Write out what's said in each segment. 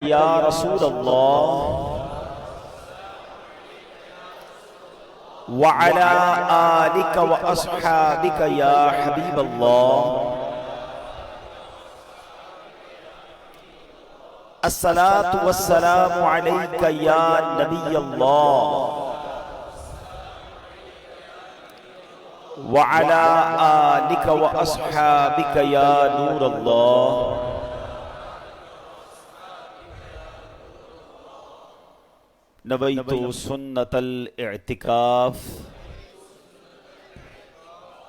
یا رسول اللہ وعلی آلک و اصحابک یا حبیب اللہ الصلاة والسلام علیک یا نبی اللہ وعلی آلک و اصحابک یا نور اللہ نویت سنت الاعتکاف۔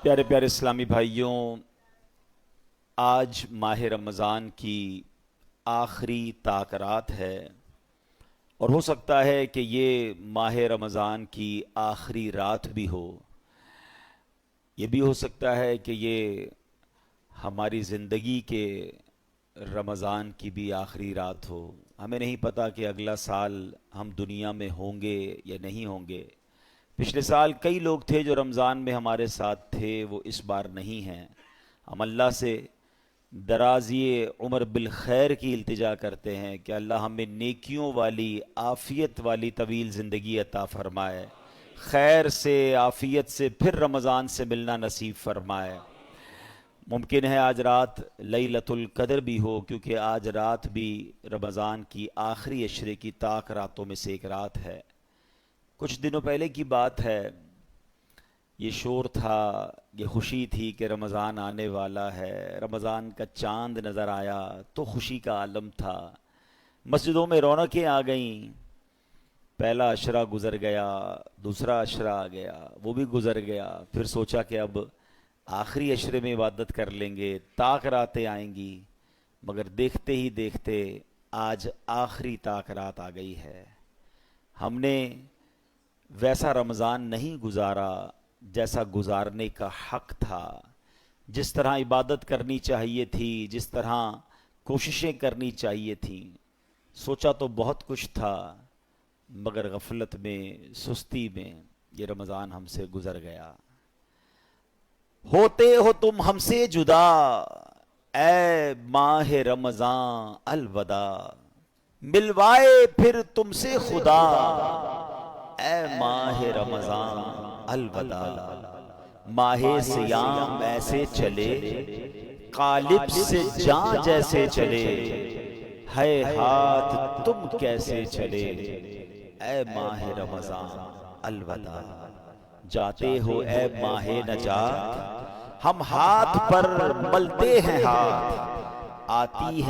پیارے پیارے اسلامی بھائیوں، آج ماہ رمضان کی آخری طاق رات ہے اور ہو سکتا ہے کہ یہ ماہ رمضان کی آخری رات بھی ہو، یہ بھی ہو سکتا ہے کہ یہ ہماری زندگی کے رمضان کی بھی آخری رات ہو۔ ہمیں نہیں پتہ کہ اگلا سال ہم دنیا میں ہوں گے یا نہیں ہوں گے۔ پچھلے سال کئی لوگ تھے جو رمضان میں ہمارے ساتھ تھے، وہ اس بار نہیں ہیں۔ ہم اللہ سے درازی عمر بالخیر کی التجا کرتے ہیں کہ اللہ ہمیں نیکیوں والی، عافیت والی طویل زندگی عطا فرمائے، خیر سے، عافیت سے پھر رمضان سے ملنا نصیب فرمائے۔ ممکن ہے آج رات لیلۃ القدر بھی ہو، کیونکہ آج رات بھی رمضان کی آخری عشرے کی طاق راتوں میں سے ایک رات ہے۔ کچھ دنوں پہلے کی بات ہے، یہ شور تھا، یہ خوشی تھی کہ رمضان آنے والا ہے، رمضان کا چاند نظر آیا تو خوشی کا عالم تھا، مسجدوں میں رونقیں آ گئیں۔ پہلا عشرہ گزر گیا، دوسرا عشرہ آ گیا، وہ بھی گزر گیا، پھر سوچا کہ اب آخری عشرے میں عبادت کر لیں گے، طاق راتیں آئیں گی، مگر دیکھتے ہی دیکھتے آج آخری طاق رات آ گئی ہے۔ ہم نے ویسا رمضان نہیں گزارا جیسا گزارنے کا حق تھا، جس طرح عبادت کرنی چاہیے تھی، جس طرح کوششیں کرنی چاہیے تھیں۔ سوچا تو بہت کچھ تھا، مگر غفلت میں، سستی میں یہ رمضان ہم سے گزر گیا۔ ہوتے ہو تم ہم سے جدا اے ماہ رمضان الوداع، ملوائے پھر تم سے خدا اے ماہ رمضان الوداع۔ ماہ سیام ایسے چلے، قالب سے جاں جیسے چلے، ہے ہاتھ تم کیسے چلے اے ماہ رمضان الوداع۔ جاتے ہو اے ماہ نجات، ہم ہاتھ پر ملتے ہیں ہاتھ، آتی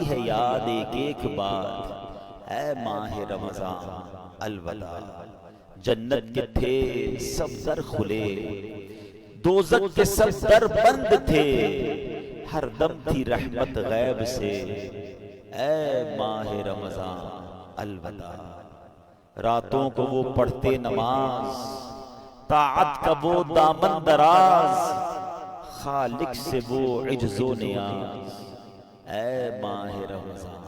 ہے یاد ایک ایک بات اے ماہ رمضان الوداع۔ جنت کے تھے سب در کھلے، دوزخ کے سب در بند تھے، ہر دم تھی رحمت غیب سے اے ماہ رمضان الوداع۔ راتوں کو وہ پڑھتے نماز، طاعت کا وہ دامن دراز، خالق سے وہ عجز و نیاز اے ماہ رمضان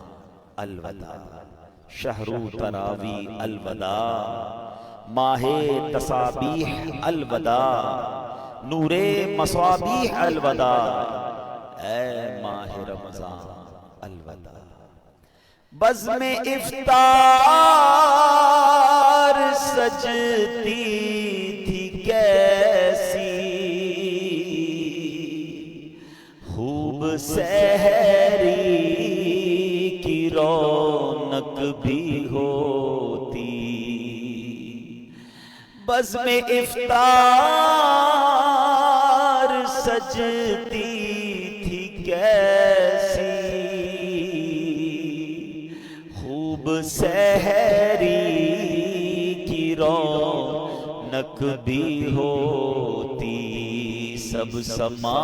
الوداع۔ شہر تراوی الوداع، ماہ تسابیح الوداع، نور مصابیح الوداع اے ماہ رمضان الوداع۔ بزم افطار سجتی تھی کیسی، خوب سحری کی رونق بھی ہوتی۔ بزم افطار سجتی تھی کیسی، سحری کی رونق بھی ہوتی۔ سب سما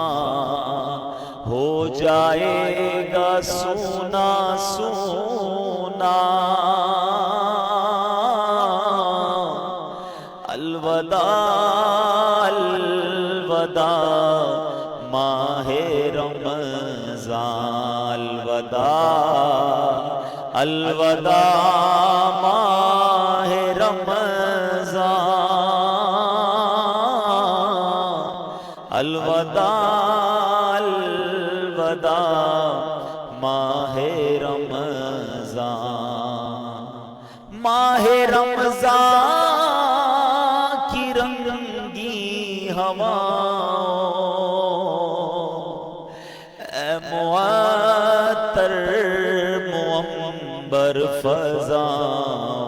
ہو جائے گا سونا سونا، الوداع الوداع ماہ رمضان الوداع الوداع ماہ رمضان الوداع الوداع ماہ رمضان۔ رمضان، ماہ رمضان کی رنگی ہواؤں، اے معطر معمبر فضاؤں،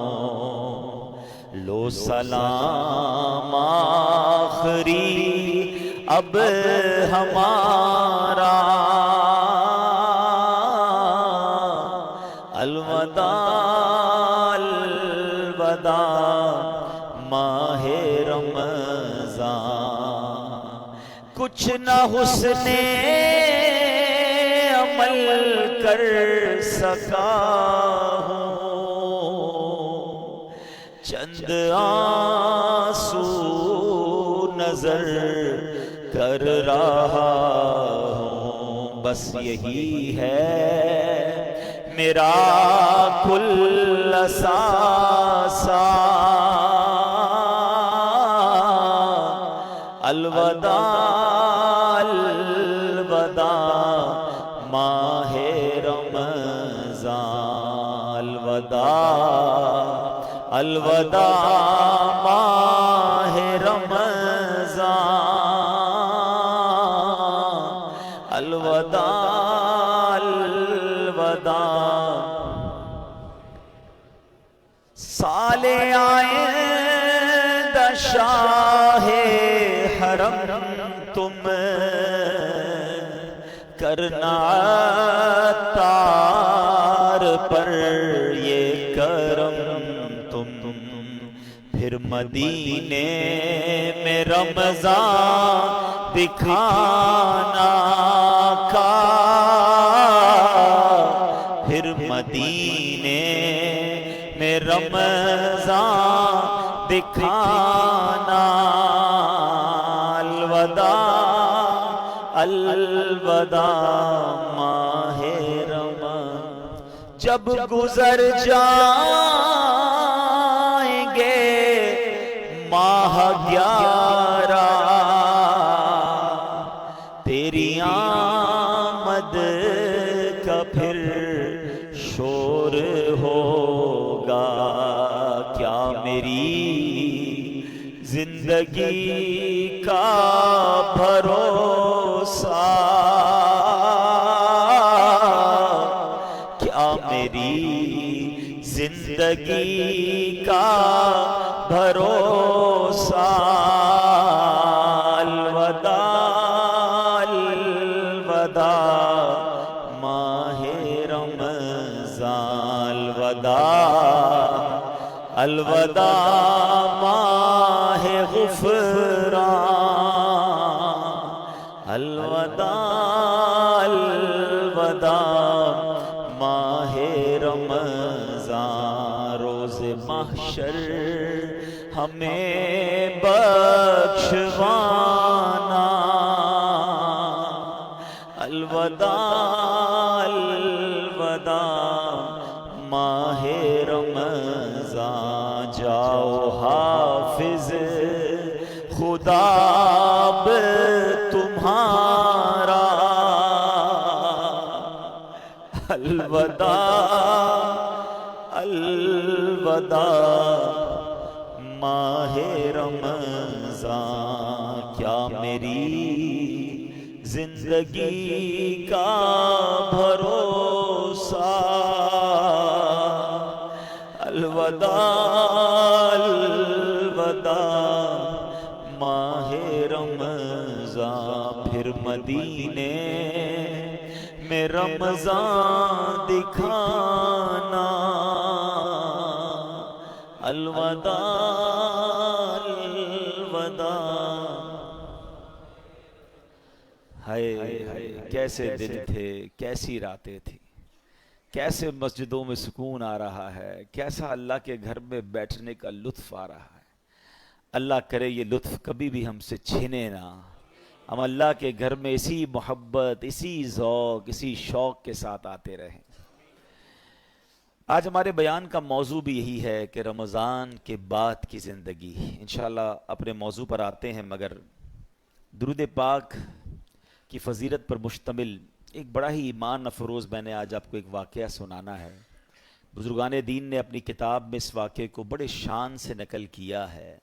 لو سلام آخری اب ہمارا، الوداع الوداع ماہ رمضان، کچھ نہ حسن عمل کر سکا ہوں، چند آنسو نظر کر رہا ہوں، بس یہی ہے میرا کل ساسا، الوداع الوداع ماہ رمضان، الوداع الوداع ماہ رمضان، الوداع الوداع، سال آئندہ شاہ حرم تم کرنا عطار پر یہ کرم تم، پھر مدینے میں رمضان دکھانا کا، پھر مدینے میں رمضان دکھانا، الوداع الوداع ماہ رمضان، جب گزر جائیں گے ماہ 11 تیری آمد کا پھر شور ہوگا، کیا میری زندگی کا بھروسہ، کیا میری زندگی کا بھروسہ، الوداع الوداع ماہ رمضان، الوداع الوداع ماہ غفران، الوداع الوداع ماہ رمضان، روز محشر ہمیں بخشوانا، الوداع الوداع ماہ رمضان، جاؤ حافظ خدا اب تمہارا، الوداع الوداع ماہ رمضان، کیا میری زندگی کا بھروسہ، الوداع الوداع ماہ رمضان، پھر مدینے میں رمضان دکھانا، الوداع الوداع، ہائے کیسے دن تھے، کیسی راتیں تھی، کیسے مسجدوں میں سکون آ رہا ہے، کیسا اللہ کے گھر میں بیٹھنے کا لطف آ رہا ہے۔ اللہ کرے یہ لطف کبھی بھی ہم سے چھینے نہ، ہم اللہ کے گھر میں اسی محبت، اسی ذوق، اسی شوق کے ساتھ آتے رہیں۔ آج ہمارے بیان کا موضوع بھی یہی ہے کہ رمضان کے بعد کی زندگی۔ انشاءاللہ اپنے موضوع پر آتے ہیں، مگر درود پاک کی فضیلت پر مشتمل ایک بڑا ہی ایمان افروز میں نے آج آپ کو ایک واقعہ سنانا ہے۔ بزرگان دین نے اپنی کتاب میں اس واقعے کو بڑے شان سے نقل کیا ہے۔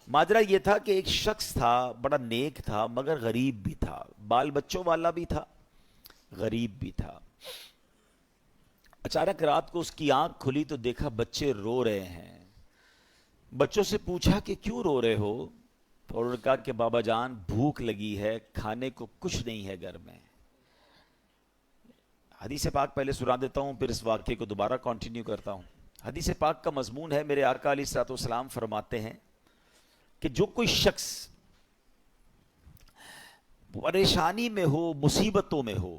ماجرا یہ تھا کہ ایک شخص تھا، بڑا نیک تھا مگر غریب بھی تھا، بال بچوں والا بھی تھا، غریب بھی تھا۔ اچانک رات کو اس کی آنکھ کھلی تو دیکھا بچے رو رہے ہیں۔ بچوں سے پوچھا کہ کیوں رو رہے ہو؟ اور انہوں نے کہا کہ بابا جان بھوک لگی ہے، کھانے کو کچھ نہیں ہے گھر میں۔ حدیث پاک پہلے سنا دیتا ہوں، پھر اس واقعے کو دوبارہ کنٹینیو کرتا ہوں۔ حدیث پاک کا مضمون ہے، میرے آقا علیہ الصلوۃ والسلام فرماتے ہیں کہ جو کوئی شخص پریشانی میں ہو، مصیبتوں میں ہو،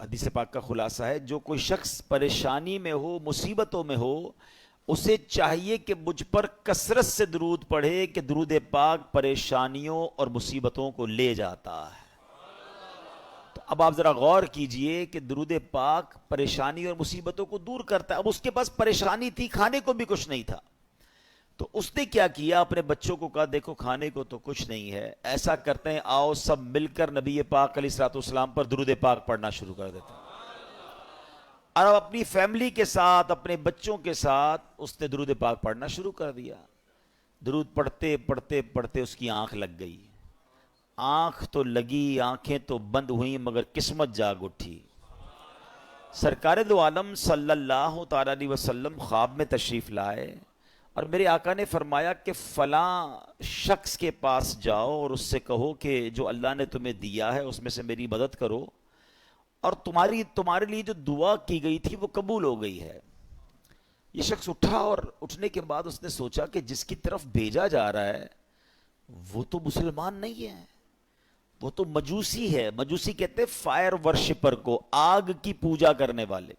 حدیث پاک کا خلاصہ ہے جو کوئی شخص پریشانی میں ہو، مصیبتوں میں ہو، اسے چاہیے کہ مجھ پر کثرت سے درود پڑھے کہ درود پاک پریشانیوں اور مصیبتوں کو لے جاتا ہے۔ تو اب آپ ذرا غور کیجئے کہ درود پاک پریشانی اور مصیبتوں کو دور کرتا ہے۔ اب اس کے پاس پریشانی تھی، کھانے کو بھی کچھ نہیں تھا، تو اس نے کیا کیا؟ اپنے بچوں کو کہا دیکھو کھانے کو تو کچھ نہیں ہے، ایسا کرتے ہیں آؤ سب مل کر نبی پاک علیہ الصلوۃ والسلام پر درود پاک پڑھنا شروع کر دیتے ہیں۔ اور اب اپنی فیملی کے ساتھ، اپنے بچوں کے ساتھ اس نے درود پاک پڑھنا شروع کر دیا۔ درود پڑھتے پڑھتے پڑھتے اس کی آنکھ لگ گئی۔ آنکھ تو لگی، آنکھیں تو بند ہوئیں، مگر قسمت جاگ اٹھی۔ سرکار دو عالم صلی اللہ تعالیٰ علیہ وسلم خواب میں تشریف لائے اور میرے آقا نے فرمایا کہ فلاں شخص کے پاس جاؤ اور اس سے کہو کہ جو اللہ نے تمہیں دیا ہے اس میں سے میری مدد کرو، اور تمہارے لیے جو دعا کی گئی تھی وہ قبول ہو گئی ہے۔ یہ شخص اٹھا اور اٹھنے کے بعد اس نے سوچا کہ جس کی طرف بھیجا جا رہا ہے وہ تو مسلمان نہیں ہے، وہ تو مجوسی ہے۔ مجوسی کہتے ہیں فائر ورشپر کو، آگ کی پوجا کرنے والے۔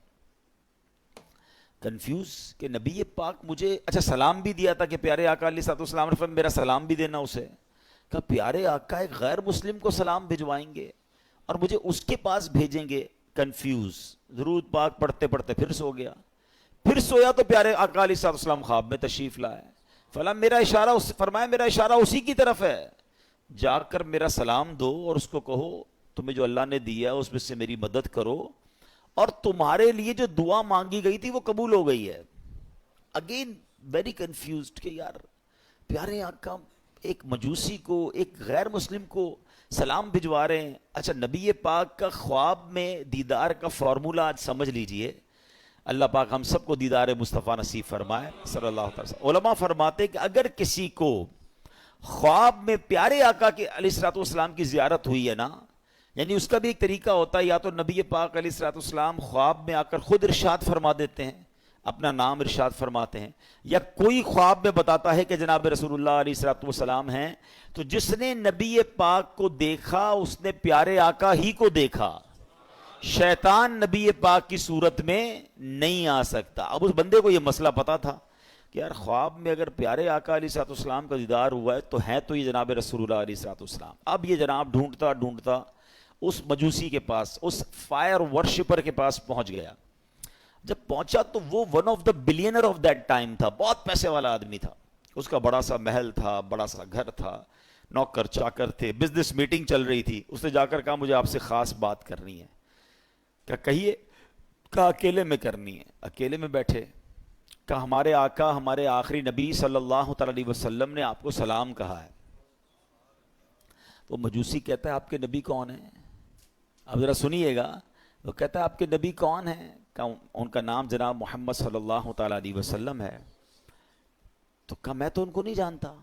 کنفیوز کہ نبی پاک مجھے اچھا سلام بھی دیا تھا کہ پیارے آقا علیہ الصلوۃ والسلام نے فرمایا میرا سلام بھی دینا اسے۔ کہا پیارے آقا ایک غیر مسلم کو سلام بھجوائیں گے اور مجھے اس کے پاس بھیجیں گے؟ کنفیوز، درود پاک پڑھتے پڑھتے پھر سو گیا۔ پھر سویا تو پیارے آقا علیہ الصلوۃ والسلام خواب میں تشریف لائے۔ فرمایا میرا اشارہ اسی کی طرف ہے، جا کر میرا سلام دو اور اس کو کہو تمہیں جو اللہ نے دیا اس میں سے میری مدد کرو، اور تمہارے لیے جو دعا مانگی گئی تھی وہ قبول ہو گئی ہے۔ اگین ویری کنفیوزڈ کہ یار پیارے آقا ایک مجوسی کو، ایک غیر مسلم کو سلام بھجوا رہے ہیں۔ اچھا نبی پاک کا خواب میں دیدار کا فارمولہ آج سمجھ لیجئے۔ اللہ پاک ہم سب کو دیدار مصطفیٰ نصیب فرمائے صلی اللہ علیہ وسلم۔ علماء فرماتے کہ اگر کسی کو خواب میں پیارے آقا کے علیہ الصلوۃ والسلام کی زیارت ہوئی ہے نا، یعنی اس کا بھی ایک طریقہ ہوتا ہے، یا تو نبی پاک علیہ الصلوۃ والسلام خواب میں آ کر خود ارشاد فرما دیتے ہیں، اپنا نام ارشاد فرماتے ہیں، یا کوئی خواب میں بتاتا ہے کہ جناب رسول اللہ علیہ الصلوۃ والسلام ہیں، تو جس نے نبی پاک کو دیکھا اس نے پیارے آقا ہی کو دیکھا۔ شیطان نبی پاک کی صورت میں نہیں آ سکتا۔ اب اس بندے کو یہ مسئلہ پتا تھا کہ یار خواب میں اگر پیارے آقا علیہ الصلوۃ والسلام کا دیدار ہوا ہے تو ہے تو یہ جناب رسول اللہ علیہ الصلوۃ والسلام۔ اب یہ جناب ڈھونڈتا ڈھونڈتا اس مجوسی کے پاس، اس فائر ورشپر کے پاس پہنچ گیا۔ جب پہنچا تو وہ one of the بلینر of that time تھا، بہت پیسے والا آدمی تھا، اس کا بڑا سا محل تھا، بڑا سا گھر تھا، نوکر چاکر تھے، بزنس میٹنگ چل رہی تھی۔ اس نے جا کر کہا مجھے آپ سے خاص بات کرنی ہے۔ کہا کہیے؟ کہا اکیلے میں کرنی ہے۔ اکیلے میں بیٹھے، کہا ہمارے آقا، ہمارے آخری نبی صلی اللہ تعالی علیہ وسلم نے آپ کو سلام کہا ہے۔ وہ مجوسی کہتا ہے آپ کے نبی کون ہیں؟ اب ذرا سنیے گا۔ وہ کہتا ہے آپ کے نبی کون ہیں؟ کہا ان کا نام جناب محمد صلی اللہ تعالی علیہ وسلم ہے۔ تو کہا میں تو ان کو نہیں جانتا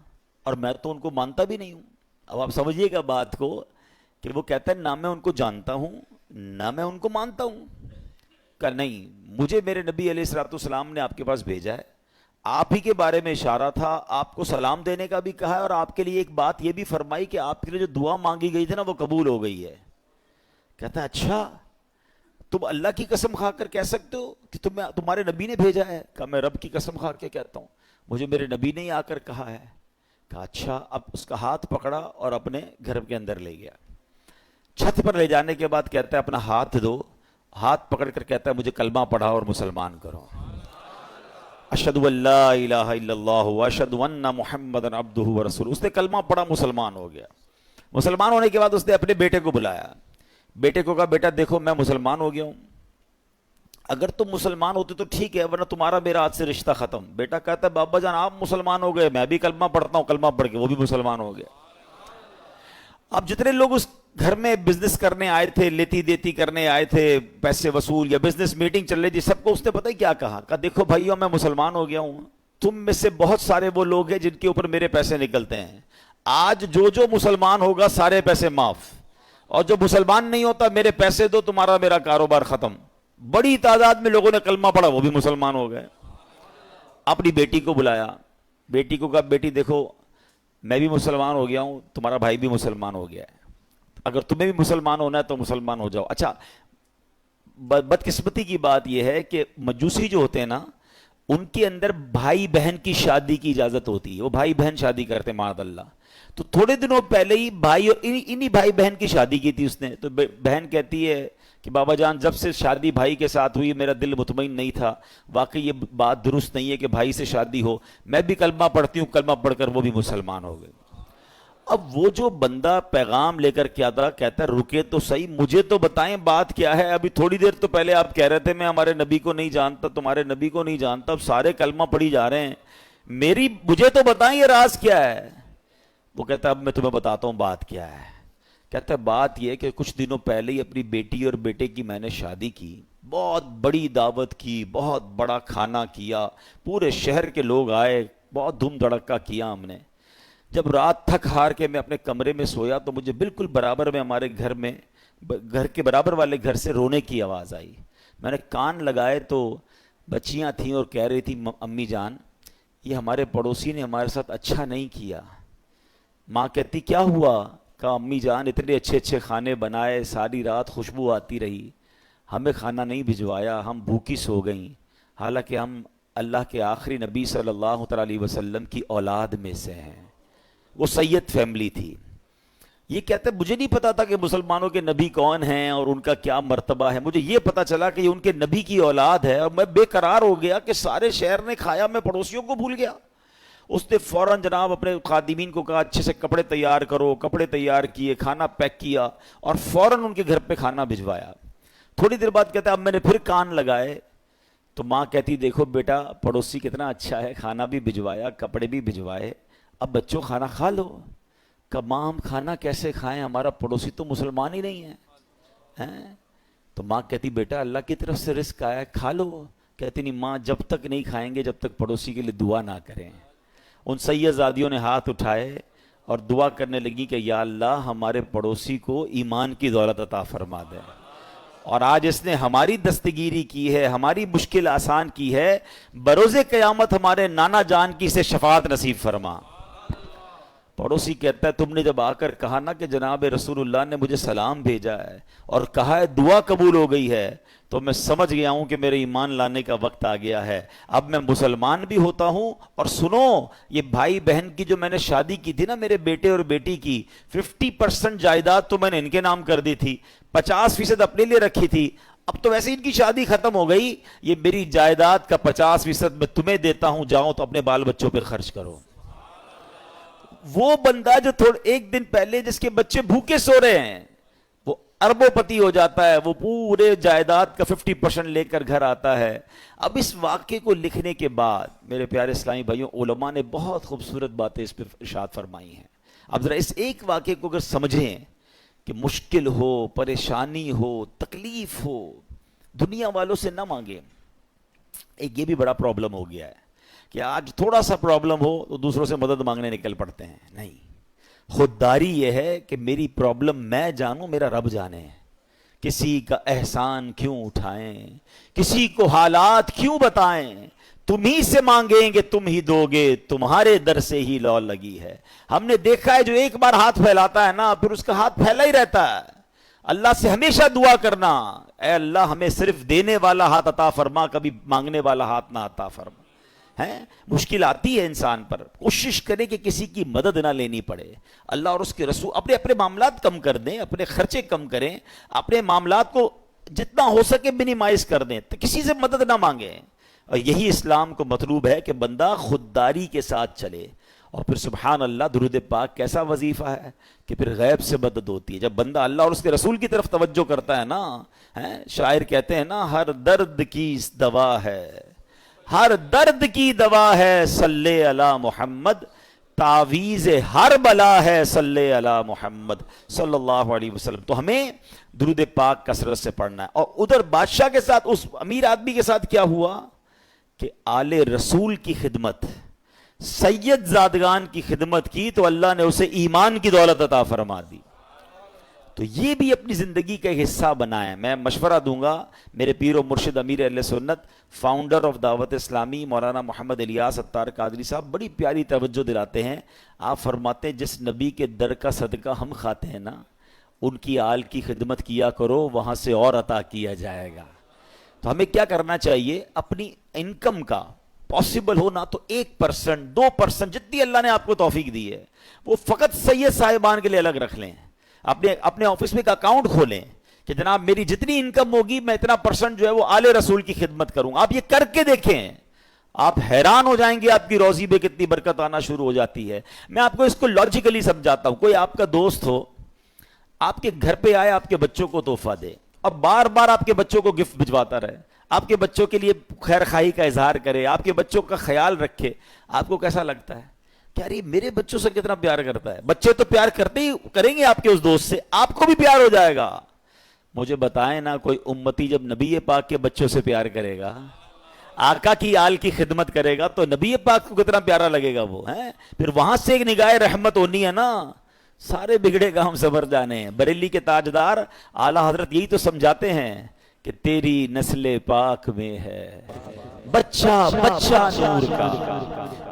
اور میں تو ان کو مانتا بھی نہیں ہوں۔ اب آپ سمجھیے گا بات کو کہ وہ کہتا ہے نہ میں ان کو جانتا ہوں نہ میں ان کو مانتا ہوں۔ کہا نہیں، مجھے میرے نبی علیہ الصلوۃ والسلام نے آپ کے پاس بھیجا ہے، آپ ہی کے بارے میں اشارہ تھا، آپ کو سلام دینے کا بھی کہا ہے، اور آپ کے لیے ایک بات یہ بھی فرمائی کہ آپ کے لیے جو دعا مانگی گئی تھی نا وہ قبول ہو گئی ہے۔ کہتا ہے اچھا تم اللہ کی قسم کھا کر کہہ سکتے ہو کہ تمہارے نبی نے بھیجا ہے؟ کہا میں رب کی قسم کھا کے کہتا ہوں، مجھے میرے نبی نے ہی آ کر کہا ہے۔ کہا اچھا۔ اب اس کا ہاتھ پکڑا اور اپنے گھر کے اندر لے گیا۔ چھت پر لے جانے کے بعد کہتا ہے اپنا ہاتھ دو، ہاتھ پکڑ کر کہتا ہے مجھے کلمہ پڑھا اور مسلمان کرو۔ اشہد ان لا الہ الا اللہ واشہد ان محمدا عبدہ ورسولہ۔ اس نے کلمہ پڑھا، مسلمان ہو گیا۔ مسلمان ہونے کے بعد اس نے اپنے بیٹے کو بلایا، بیٹے کو کہا بیٹا دیکھو میں مسلمان ہو گیا ہوں، اگر تم مسلمان ہوتے تو ٹھیک ہے، ورنہ تمہارا میرا آج سے رشتہ ختم۔ بیٹا کہتا ہے بابا جان آپ مسلمان ہو گئے، میں بھی کلمہ پڑھتا ہوں، کلمہ پڑھ کے وہ بھی مسلمان ہو گیا۔ اب جتنے لوگ اس گھر میں بزنس کرنے آئے تھے، لیتی دیتی کرنے آئے تھے، پیسے وصول یا بزنس میٹنگ چل رہی تھی، سب کو اس نے پتہ ہی کیا کہا دیکھو بھائیو میں مسلمان ہو گیا ہوں، تم میں سے بہت سارے وہ لوگ ہیں جن کے اوپر میرے پیسے نکلتے ہیں، آج جو مسلمان ہوگا سارے پیسے معاف، اور جو مسلمان نہیں ہوتا میرے پیسے دو، تمہارا میرا کاروبار ختم۔ بڑی تعداد میں لوگوں نے کلمہ پڑھا، وہ بھی مسلمان ہو گئے۔ اپنی بیٹی کو بلایا، بیٹی کو کہا بیٹی دیکھو میں بھی مسلمان ہو گیا ہوں، تمہارا بھائی بھی مسلمان ہو گیا ہے، اگر تمہیں بھی مسلمان ہونا ہے تو مسلمان ہو جاؤ۔ اچھا بدقسمتی کی بات یہ ہے کہ مجوسی جو ہوتے ہیں نا، ان کے اندر بھائی بہن کی شادی کی اجازت ہوتی ہے، وہ بھائی بہن شادی کرتے ہیں معاذ اللہ۔ تو تھوڑے دنوں پہلے ہی بھائی اور انہی بھائی بہن کی شادی کی تھی اس نے، تو بہن کہتی ہے کہ بابا جان جب سے شادی بھائی کے ساتھ ہوئی میرا دل مطمئن نہیں تھا، واقعی یہ بات درست نہیں ہے کہ بھائی سے شادی ہو، میں بھی کلمہ پڑھتی ہوں، کلمہ پڑھ کر وہ بھی مسلمان ہو گئے۔ اب وہ جو بندہ پیغام لے کر کیا تھا، کہتا ہے رکے تو صحیح، مجھے تو بتائیں بات کیا ہے، ابھی تھوڑی دیر تو پہلے آپ کہہ رہے تھے میں ہمارے نبی کو نہیں جانتا، تمہارے نبی کو نہیں جانتا، اب سارے کلمہ پڑھی جا رہے ہیں، مجھے تو بتائیں یہ راز کیا ہے۔ وہ کہتا ہے اب میں تمہیں بتاتا ہوں بات کیا ہے۔ کہتا ہے بات یہ کہ کچھ دنوں پہلے ہی اپنی بیٹی اور بیٹے کی میں نے شادی کی، بہت بڑی دعوت کی، بہت بڑا کھانا کیا، پورے شہر کے لوگ آئے، بہت دھوم دھڑکا کیا ہم نے۔ جب رات تھک ہار کے میں اپنے کمرے میں سویا تو مجھے بالکل برابر میں ہمارے گھر کے برابر والے گھر سے رونے کی آواز آئی۔ میں نے کان لگائے تو بچیاں تھیں اور کہہ رہی تھی امی جان یہ ہمارے پڑوسی نے ہمارے ساتھ اچھا نہیں کیا۔ ماں کہتی کیا ہوا؟ کہا امی جان اتنے اچھے اچھے کھانے بنائے، ساری رات خوشبو آتی رہی، ہمیں کھانا نہیں بھجوایا، ہم بھوکی سو گئیں، حالانکہ ہم اللہ کے آخری نبی صلی اللہ تعالی علیہ وسلم کی اولاد میں سے ہیں۔ وہ سید فیملی تھی۔ یہ کہتے ہیں مجھے نہیں پتا تھا کہ مسلمانوں کے نبی کون ہیں اور ان کا کیا مرتبہ ہے، مجھے یہ پتا چلا کہ یہ ان کے نبی کی اولاد ہے، اور میں بے قرار ہو گیا کہ سارے شہر نے کھایا، میں پڑوسیوں کو بھول گیا۔ اس نے فوراً جناب اپنے خادمین کو کہا اچھے سے کپڑے تیار کرو، کپڑے تیار کیے، کھانا پیک کیا اور فوراً ان کے گھر پہ کھانا بھجوایا۔ تھوڑی دیر بعد کہتا ہے اب میں نے پھر کان لگائے تو ماں کہتی دیکھو بیٹا پڑوسی کتنا اچھا ہے، کھانا بھی بھجوایا، کپڑے بھی بھجوائے، اب بچوں کھانا کھا لو۔ کہ ماں ہم کھانا کیسے کھائیں، ہمارا پڑوسی تو مسلمان ہی نہیں ہے۔ تو ماں کہتی بیٹا اللہ کی طرف سے رزق آیا ہے، کھا لو۔ کہتی نہیں ماں جب تک نہیں کھائیں گے جب تک پڑوسی کے لیے دعا نہ کریں۔ ان سیدزادیوں نے ہاتھ اٹھائے اور دعا کرنے لگی کہ یا اللہ ہمارے پڑوسی کو ایمان کی دولت عطا فرما دے، اور آج اس نے ہماری دستگیری کی ہے، ہماری مشکل آسان کی ہے، بروز قیامت ہمارے نانا جان کی سے شفاعت نصیب فرما۔ پڑوسی کہتا ہے تم نے جب آ کر کہا نا کہ جناب رسول اللہ نے مجھے سلام بھیجا ہے اور کہا ہے دعا قبول ہو گئی ہے، تو میں سمجھ گیا ہوں کہ میرے ایمان لانے کا وقت آ گیا ہے، اب میں مسلمان بھی ہوتا ہوں۔ اور سنو یہ بھائی بہن کی جو میں نے شادی کی تھی نا میرے بیٹے اور بیٹی کی، 50% جائیداد تو میں نے ان کے نام کر دی تھی، 50% اپنے لیے رکھی تھی، اب تو ویسے ان کی شادی ختم ہو گئی، یہ میری جائیداد کا 50% میں تمہیں دیتا ہوں، جاؤ تو اپنے بال بچوں پہ خرچ کرو۔ وہ بندہ جو ایک دن پہلے جس کے بچے بھوکے سو رہے ہیں وہ اربوں پتی ہو جاتا ہے، وہ پورے جائیداد کا 50% لے کر گھر آتا ہے۔ اب اس واقعے کو لکھنے کے بعد میرے پیارے اسلامی بھائیوں علماء نے بہت خوبصورت باتیں اس پہ ارشاد فرمائی ہیں۔ اب ذرا اس ایک واقعے کو اگر سمجھیں کہ مشکل ہو، پریشانی ہو، تکلیف ہو، دنیا والوں سے نہ مانگیں۔ ایک یہ بھی بڑا پرابلم ہو گیا ہے کہ آج تھوڑا سا پرابلم ہو تو دوسروں سے مدد مانگنے نکل پڑتے ہیں۔ نہیں، خودداری یہ ہے کہ میری پرابلم میں جانوں، میرا رب جانے۔ کسی کا احسان کیوں اٹھائیں، کسی کو حالات کیوں بتائیں، تم ہی سے مانگیں گے تم ہی دو گے، تمہارے در سے ہی لو لگی ہے۔ ہم نے دیکھا ہے جو ایک بار ہاتھ پھیلاتا ہے نا پھر اس کا ہاتھ پھیلا ہی رہتا ہے۔ اللہ سے ہمیشہ دعا کرنا، اے اللہ ہمیں صرف دینے والا ہاتھ عطا فرما، کبھی مانگنے والا ہاتھ نہ عطا فرما۔ مشکل آتی ہے انسان پر، کوشش کرے کہ کسی کی مدد نہ لینی پڑے۔ اللہ اور اس کے رسول اپنے معاملات کم کر دیں، اپنے خرچے کم کریں، اپنے معاملات کو جتنا ہو سکے منیمائز کر دیں، تو کسی سے مدد نہ مانگیں۔ اور یہی اسلام کو مطلوب ہے کہ بندہ خودداری کے ساتھ چلے، اور پھر سبحان اللہ درود پاک کیسا وظیفہ ہے کہ پھر غیب سے مدد ہوتی ہے جب بندہ اللہ اور اس کے رسول کی طرف توجہ کرتا ہے نا. شاعر کہتے ہیں نا ہر درد کی دوا ہے, ہر درد کی دوا ہے صلی علی محمد, تعویذ ہر بلا ہے صلی علی محمد صلی اللہ علیہ وسلم. تو ہمیں درود پاک کثرت سے پڑھنا ہے. اور ادھر بادشاہ کے ساتھ اس امیر آدمی کے ساتھ کیا ہوا کہ آل رسول کی خدمت, سید زادگان کی خدمت کی تو اللہ نے اسے ایمان کی دولت عطا فرما دی. تو یہ بھی اپنی زندگی کا ایک حصہ بنائیں. میں مشورہ دوں گا, میرے پیر و مرشد امیر اہل سنت فاؤنڈر آف دعوت اسلامی مولانا محمد الیاس اتار قادری صاحب بڑی پیاری توجہ دلاتے ہیں. آپ فرماتے ہیں جس نبی کے در کا صدقہ ہم کھاتے ہیں نا, ان کی آل کی خدمت کیا کرو, وہاں سے اور عطا کیا جائے گا. تو ہمیں کیا کرنا چاہیے, اپنی انکم کا پاسبل ہو نا تو 1%, 2% جتنی اللہ نے آپ کو توفیق دی ہے وہ فقط سید صاحبان کے لیے الگ رکھ لیں. اپنے آفس میں ایک اکاؤنٹ کھولیں کہ جناب میری جتنی انکم ہوگی میں اتنا پرسنٹ جو ہے وہ آل رسول کی خدمت کروں. آپ یہ کر کے دیکھیں, آپ حیران ہو جائیں گے آپ کی روزی میں کتنی برکت آنا شروع ہو جاتی ہے. میں آپ کو اس کو لاجیکلی سمجھاتا ہوں. کوئی آپ کا دوست ہو, آپ کے گھر پہ آئے, آپ کے بچوں کو تحفہ دے, اب بار بار آپ کے بچوں کو گفٹ بھجواتا رہے, آپ کے بچوں کے لیے خیر خواہی کا اظہار کرے, آپ کے بچوں کا خیال رکھے, آپ کو کیسا لگتا ہے کہ یار یہ میرے بچوں سے کتنا پیار کرتا ہے. بچے تو پیار کرتے ہی کریں گے آپ کے اس دوست سے, آپ کو بھی پیار ہو جائے گا. مجھے بتائیں نا کوئی امتی جب نبی پاک کے بچوں سے پیار کرے گا, آقا کی آل کی خدمت کرے گا, تو نبی پاک کو کتنا پیارا لگے گا وہ. پھر وہاں سے ایک نگاہ رحمت ہونی ہے نا, سارے بگڑے کام سبر جانے ہیں. بریلی کے تاجدار اعلیٰ حضرت یہی تو سمجھاتے ہیں کہ تیری نسل پاک میں ہے بچہ بچہ نور کا,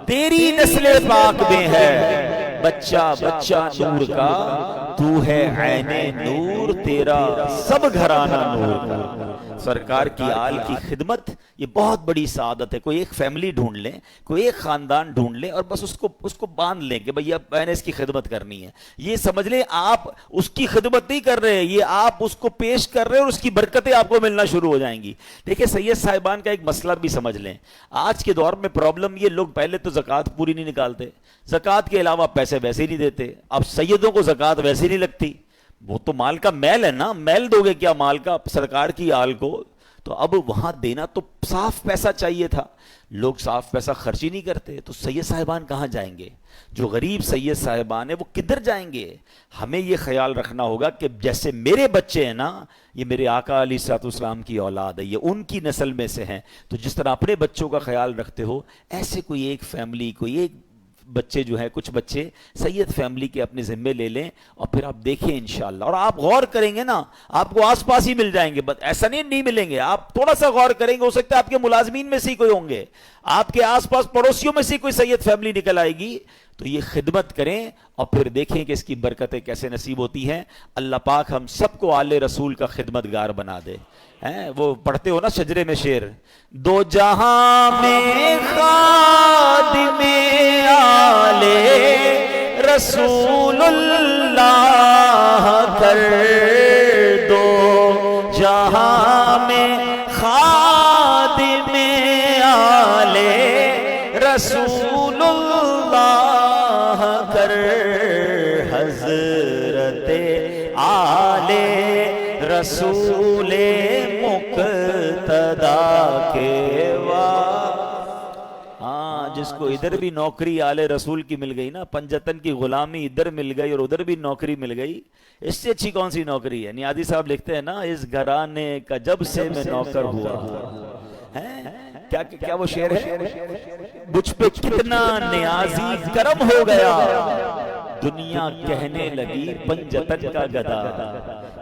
تیری نسل پاک میں ہے بچہ بچہ نور کا, تو ہے عین نور تیرا سب گھرانہ نور کا. سرکار کی آل کی خدمت یہ بہت بڑی سعادت ہے. کوئی ایک فیملی ڈھونڈ لیں, کوئی ایک خاندان ڈھونڈ لیں اور بس اس کو باندھ لیں کہ بھئی اب میں نے اس کی خدمت کرنی ہے. یہ سمجھ لیں آپ اس کی خدمت نہیں کر رہے, یہ آپ اس کو پیش کر رہے ہیں اور اس کی برکتیں آپ کو ملنا شروع ہو جائیں گی. دیکھیں سید صاحبان کا ایک مسئلہ بھی سمجھ لیں. آج کے دور میں پرابلم یہ, لوگ پہلے تو زکوٰۃ پوری نہیں نکالتے, زکوٰۃ کے علاوہ پیسے ویسے ہی نہیں دیتے. اب سیدوں کو زکوٰۃ ویسے ہی نہیں لگتی, وہ تو مال کا میل ہے نا, میل دو گے کیا مال کا سرکار کی آل کو. تو اب وہاں دینا تو صاف پیسہ چاہیے تھا, لوگ صاف پیسہ خرچ ہی نہیں کرتے. تو سید صاحبان کہاں جائیں گے, جو غریب سید صاحبان ہیں وہ کدھر جائیں گے. ہمیں یہ خیال رکھنا ہوگا کہ جیسے میرے بچے ہیں نا, یہ میرے آقا علیہ الصلوۃ والسلام کی اولاد ہے, یہ ان کی نسل میں سے ہیں. تو جس طرح اپنے بچوں کا خیال رکھتے ہو, ایسے کوئی ایک فیملی, کوئی ایک بچے جو ہیں, کچھ بچے سید فیملی کے اپنے ذمے لے لیں اور پھر آپ دیکھیں انشاءاللہ. اور آپ غور کریں گے نا, آپ کو آس پاس ہی مل جائیں گے, بس ایسا نہیں ملیں گے. آپ تھوڑا سا غور کریں گے, ہو سکتا ہے آپ کے ملازمین میں سے ہی کوئی ہوں گے, آپ کے آس پاس پڑوسیوں میں سے کوئی سید فیملی نکل آئے گی. تو یہ خدمت کریں اور پھر دیکھیں کہ اس کی برکتیں کیسے نصیب ہوتی ہیں. اللہ پاک ہم سب کو آل رسول کا خدمتگار بنا دے. وہ پڑھتے ہو نا شجرے میں شعر, دو جہاں میں خادم آل رسول اللہ کر دو, جہاں میں خادم آل رسول اللہ کر, حضرت آل رسول مقتدا کے جس کو ادھر بھی نوکری آل رسول کی مل گئی نا, پنجتن کی غلامی ادھر مل گئی اور ادھر بھی نوکری مل گئی, اس سے اچھی کون سی نوکری ہے. نیازی صاحب لکھتے ہیں نا, اس گھرانے کا جب سے میں نوکر ہوا. کیا وہ شعر ہے, مجھ پہ کتنا نیازی کرم ہو گیا, دنیا کہنے لگی پنجتن کا گدا,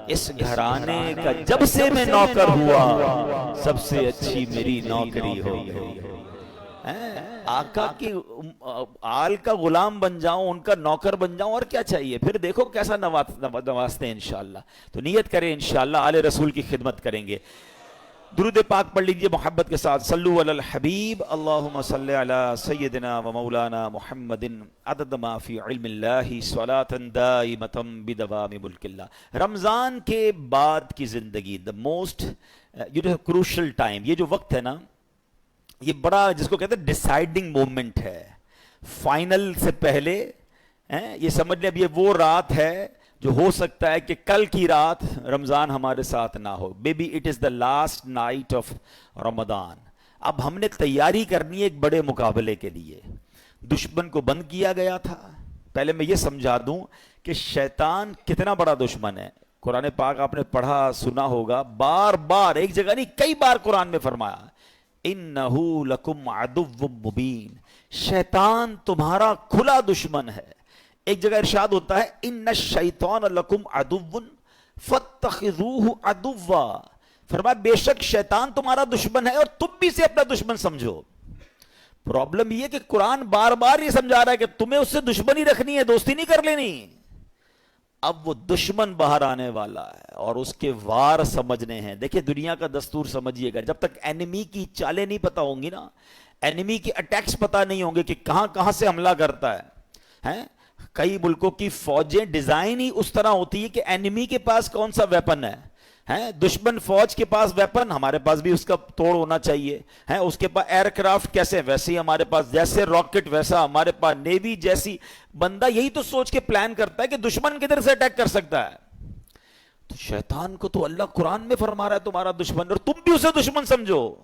اس گھرانے کا جب سے میں نوکر ہوا, سب سے اچھی میری نوکری ہو گئی. آقا کی آل کا غلام بن جاؤں, ان کا نوکر بن جاؤں, اور کیا چاہیے. پھر دیکھو کیسا نوازتے ہیں انشاءاللہ. تو نیت کریں انشاءاللہ آل رسول کی خدمت کریں گے. درود پاک پڑھ لیجئے محبت کے ساتھ. صلو علی الحبیب, اللہم صلی علی سیدنا و مولانا محمد عدد ما فی علم اللہ صلاۃ دائمۃ بدوام ملک اللہ. رمضان کے بعد کی زندگی, the most crucial time, یہ جو وقت ہے نا, یہ بڑا جس کو کہتے ہیں ڈیسائیڈنگ مومنٹ ہے. فائنل سے پہلے یہ سمجھ لیں اب یہ وہ رات ہے جو ہو سکتا ہے کہ کل کی رات رمضان ہمارے ساتھ نہ ہو. Baby it is the last night of Ramzan. اب ہم نے تیاری کرنی ہے ایک بڑے مقابلے کے لیے. دشمن کو بند کیا گیا تھا. پہلے میں یہ سمجھا دوں کہ شیطان کتنا بڑا دشمن ہے. قرآن پاک آپ نے پڑھا سنا ہوگا, بار بار, ایک جگہ نہیں کئی بار قرآن میں فرمایا انہو لکم عدو مبین, شیطان تمہارا کھلا دشمن ہے. ایک جگہ ارشاد ہوتا ہے ان الشیطان لکم عدو فاتخذوہ عدوا, فرمایا بے شک شیطان تمہارا دشمن ہے اور تم بھی اسے اپنا دشمن سمجھو. پرابلم یہ کہ قرآن بار بار یہ سمجھا رہا ہے کہ تمہیں اس سے دشمنی رکھنی ہے, دوستی نہیں کر لینی. اب وہ دشمن باہر آنے والا ہے اور اس کے وار سمجھنے ہیں. دیکھیں دنیا کا دستور سمجھیے گا, جب تک اینیمی کی چالیں نہیں پتا ہوں گی نا, اینیمی کی اٹیکس پتا نہیں ہوں گے کہ کہاں کہاں سے حملہ کرتا ہے. کئی ملکوں کی فوجیں ڈیزائن ہی اس طرح ہوتی ہے کہ اینیمی کے پاس کون سا ویپن ہے, دشمن فوج کے پاس ویپن, ہمارے پاس بھی اس کا توڑ ہونا چاہیے. اس کے پاس ایئر کرافٹ کیسے, ویسے ہی ہمارے پاس, جیسے راکٹ ویسا ہمارے پاس نیوی جیسی. بندہ یہی تو سوچ کے پلان کرتا ہے کہ دشمن کدھر سے اٹیک کر سکتا ہے. تو شیطان کو تو اللہ قرآن میں فرما رہا ہے تمہارا دشمن, اور تم بھی اسے دشمن سمجھو.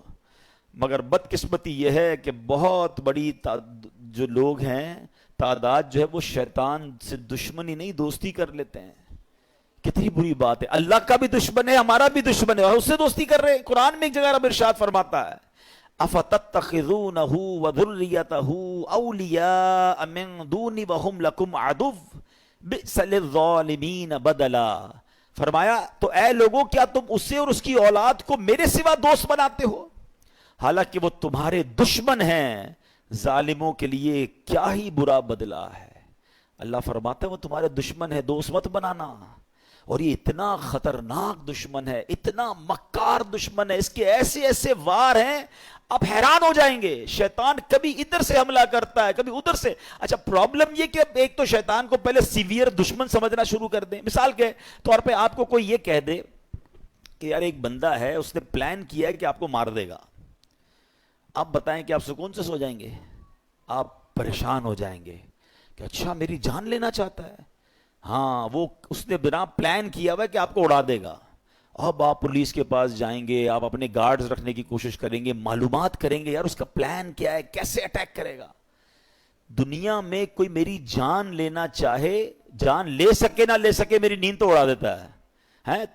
مگر بدقسمتی یہ ہے کہ بہت بڑی جو لوگ ہیں, تعداد جو ہے وہ شیطان سے دشمنی نہیں دوستی کر لیتے ہیں. کتنی بری بات ہے. اللہ کا بھی دشمن ہے, ہمارا بھی دشمن ہے, اور اس سے دوستی کر رہے ہیں. قرآن میں ایک جگہ رب ارشاد فرماتا ہے افتتخذونہ وذریتہ اولیاء من دونی وہم لکم عدو بئس للظالمین بدلا. فرمایا تو اے لوگوں کیا تم اسے اور اس کی اولاد کو میرے سوا دوست بناتے ہو, حالانکہ وہ تمہارے دشمن ہیں. ظالموں کے لیے کیا ہی برا بدلہ ہے. اللہ فرماتا ہے وہ تمہارے دشمن ہے, دوست مت بنانا. اور یہ اتنا خطرناک دشمن ہے, اتنا مکار دشمن ہے, اس کے ایسے ایسے وار ہیں آپ حیران ہو جائیں گے. شیطان کبھی ادھر سے حملہ کرتا ہے, کبھی ادھر سے. اچھا پرابلم یہ کہ ایک تو شیطان کو پہلے سیویئر دشمن سمجھنا شروع کر دیں. مثال کے طور پہ آپ کو کوئی یہ کہہ دے کہ یار ایک بندہ ہے, اس نے پلان کیا ہے کہ آپ کو مار دے گا. آپ بتائیں کہ آپ سکون سے سو جائیں گے؟ آپ پریشان ہو جائیں گے کہ اچھا میری جان لینا چاہتا ہے. ہاں, وہ اس نے بنا پلان کیا ہوا ہے کہ آپ کو اڑا دے گا. اب آپ پولیس کے پاس جائیں گے, آپ اپنے گارڈز رکھنے کی کوشش کریں گے, معلومات کریں گے یار اس کا پلان کیا ہے, کیسے اٹیک کرے گا. دنیا میں کوئی میری جان لینا چاہے, جان لے سکے نہ لے سکے, میری نیند تو اڑا دیتا ہے.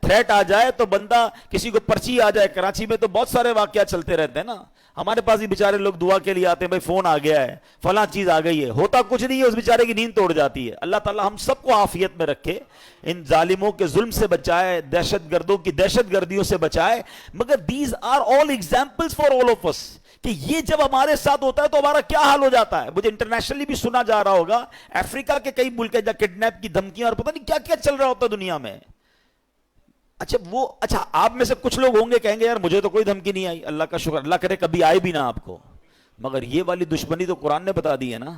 تھریٹ آ جائے تو بندہ, کسی کو پرچی آ جائے, کراچی میں تو بہت سارے واقعات چلتے رہتے ہیں نا, ہمارے پاس ہی بیچارے لوگ دعا کے لیے آتے ہیں, بھائی فون آ گیا ہے, فلاں چیز آ گئی ہے, ہوتا کچھ نہیں ہے, اس بیچارے کی نیند توڑ جاتی ہے. اللہ تعالی ہم سب کو عافیت میں رکھے, ان ظالموں کے ظلم سے بچائے, دہشت گردوں کی دہشت گردیوں سے بچائے. مگر these are all examples for all of us, کہ یہ جب ہمارے ساتھ ہوتا ہے تو ہمارا کیا حال ہو جاتا ہے. مجھے انٹرنیشنلی بھی سنا جا رہا ہوگا, افریقہ کے کئی ملک جہاں کڈنیپ کی دھمکیاں اور پتہ نہیں کیا کیا چل رہا ہوتا ہے دنیا میں. اچھا آپ میں سے کچھ لوگ ہوں گے کہیں گے یار مجھے تو کوئی دھمکی نہیں آئی, اللہ کا شکر, اللہ کرے کبھی آئے بھی نہ آپ کو. مگر یہ والی دشمنی تو قرآن نے بتا دی ہے نا,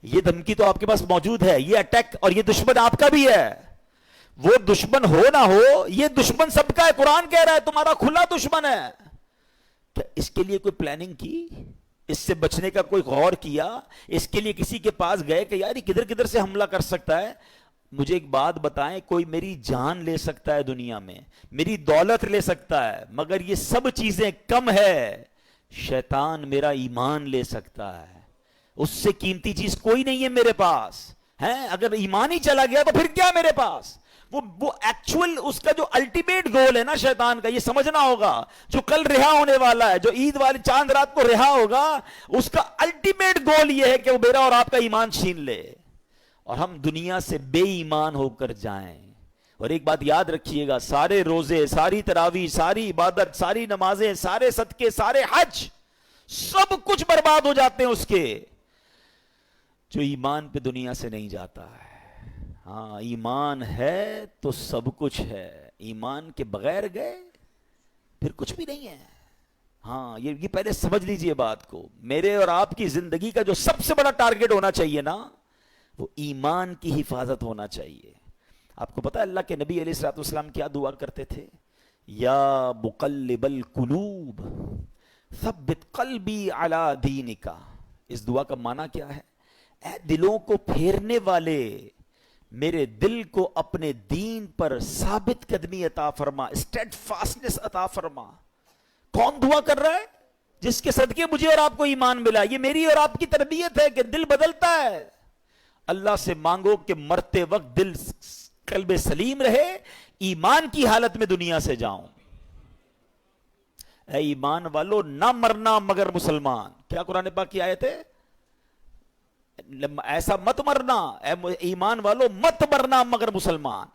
یہ دھمکی تو آپ کے پاس موجود ہے, یہ اٹیک, اور یہ دشمن آپ کا بھی ہے. وہ دشمن ہو نہ ہو, یہ دشمن سب کا ہے. قرآن کہہ رہا ہے تمہارا کھلا دشمن ہے. کیا اس کے لیے کوئی پلاننگ کی, اس سے بچنے کا کوئی غور کیا, اس کے لیے کسی کے پاس گئے کہ یار یہ کدھر کدھر سے حملہ کر سکتا ہے. مجھے ایک بات بتائیں, کوئی میری جان لے سکتا ہے دنیا میں, میری دولت لے سکتا ہے, مگر یہ سب چیزیں کم ہے, شیطان میرا ایمان لے سکتا ہے. اس سے قیمتی چیز کوئی نہیں ہے میرے پاس. اگر ایمان ہی چلا گیا تو پھر کیا میرے پاس. وہ ایکچول اس کا جو الٹیمیٹ گول ہے نا شیطان کا, یہ سمجھنا ہوگا. جو کل رہا ہونے والا ہے, جو عید والی چاند رات کو رہا ہوگا, اس کا الٹیمیٹ گول یہ ہے کہ وہ میرا اور آپ کا ایمان چھین لے اور ہم دنیا سے بے ایمان ہو کر جائیں. اور ایک بات یاد رکھیے گا, سارے روزے, ساری تراویح, ساری عبادت, ساری نمازیں, سارے صدقے, سارے حج, سب کچھ برباد ہو جاتے ہیں اس کے جو ایمان پہ دنیا سے نہیں جاتا ہے. ہاں ایمان ہے تو سب کچھ ہے, ایمان کے بغیر گئے پھر کچھ بھی نہیں ہے. ہاں یہ پہلے سمجھ لیجئے بات کو. میرے اور آپ کی زندگی کا جو سب سے بڑا ٹارگٹ ہونا چاہیے نا, وہ ایمان کی حفاظت ہونا چاہیے. آپ کو پتا ہے اللہ کے نبی علیہ الصلوۃ والسلام کیا دعا کرتے تھے؟ یا مقلب القلوب ثبت قلبی علی دینک. اس دعا کا معنی کیا ہے؟ اے دلوں کو پھیرنے والے، میرے دل کو اپنے دین پر ثابت قدمی عطا فرما، اسٹیڈ فاسٹنس عطا فرما۔ کون دعا کر رہا ہے؟ جس کے صدقے مجھے اور آپ کو ایمان ملا۔ یہ میری اور آپ کی تربیت ہے کہ دل بدلتا ہے۔ اللہ سے مانگو کہ مرتے وقت دل قلب سلیم رہے، ایمان کی حالت میں دنیا سے جاؤں۔ اے ایمان والو نہ مرنا مگر مسلمان، کیا قرآن پاک کی آیت ہے؟ ایسا مت مرنا، اے ایمان والو مت مرنا مگر مسلمان۔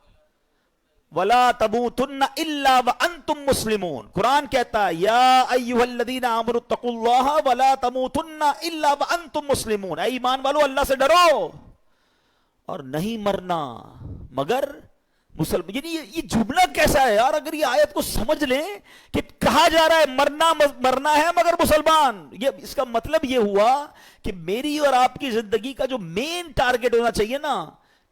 وَلَا تَمُوتُنَّ إِلَّا وَأَنْتُمْ مُسْلِمُونَ، قرآن کہتا ہے یا ایھا الذین آمنوا اتقوا اللہ وَلَا تَمُوتُنَّ إِلَّا وَأَنْتُمْ مُسْلِمُونَ، اے ایمان والو اللہ سے ڈرو اور نہیں مرنا مگر مسلمان۔ یعنی یہ جملہ کیسا ہے یار؟ اگر یہ آیت کو سمجھ لیں کہ کہا جا رہا ہے مرنا ہے مگر مسلمان، یہ اس کا مطلب یہ ہوا کہ میری اور آپ کی زندگی کا جو مین ٹارگٹ ہونا چاہیے نا،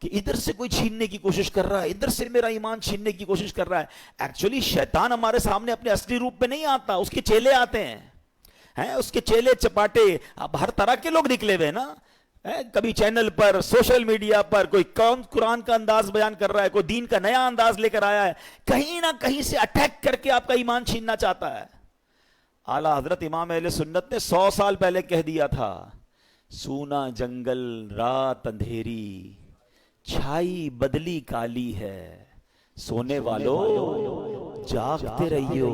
کہ ادھر سے کوئی چھیننے کی کوشش کر رہا ہے، ادھر سے میرا ایمان چھیننے کی کوشش کر رہا ہے۔ ایکچولی شیطان ہمارے سامنے اپنے اصلی روپ میں نہیں آتا، اس کے چیلے آتے ہیں، اس کے چیلے چپاٹے اب ہر طرح کے لوگ نکلے ہوئے نا، کبھی چینل پر، سوشل میڈیا پر کوئی قرآن کا انداز بیان کر رہا ہے، کوئی دین کا نیا انداز لے کر آیا ہے، کہیں نہ کہیں سے اٹیک کر کے آپ کا ایمان چھیننا چاہتا ہے۔ اعلیٰ حضرت امام اہل سنت نے 100 سال پہلے کہہ دیا تھا، سونا جنگل رات اندھیری، چھائی بدلی کالی ہے، سونے والوں جاگتے رہیو،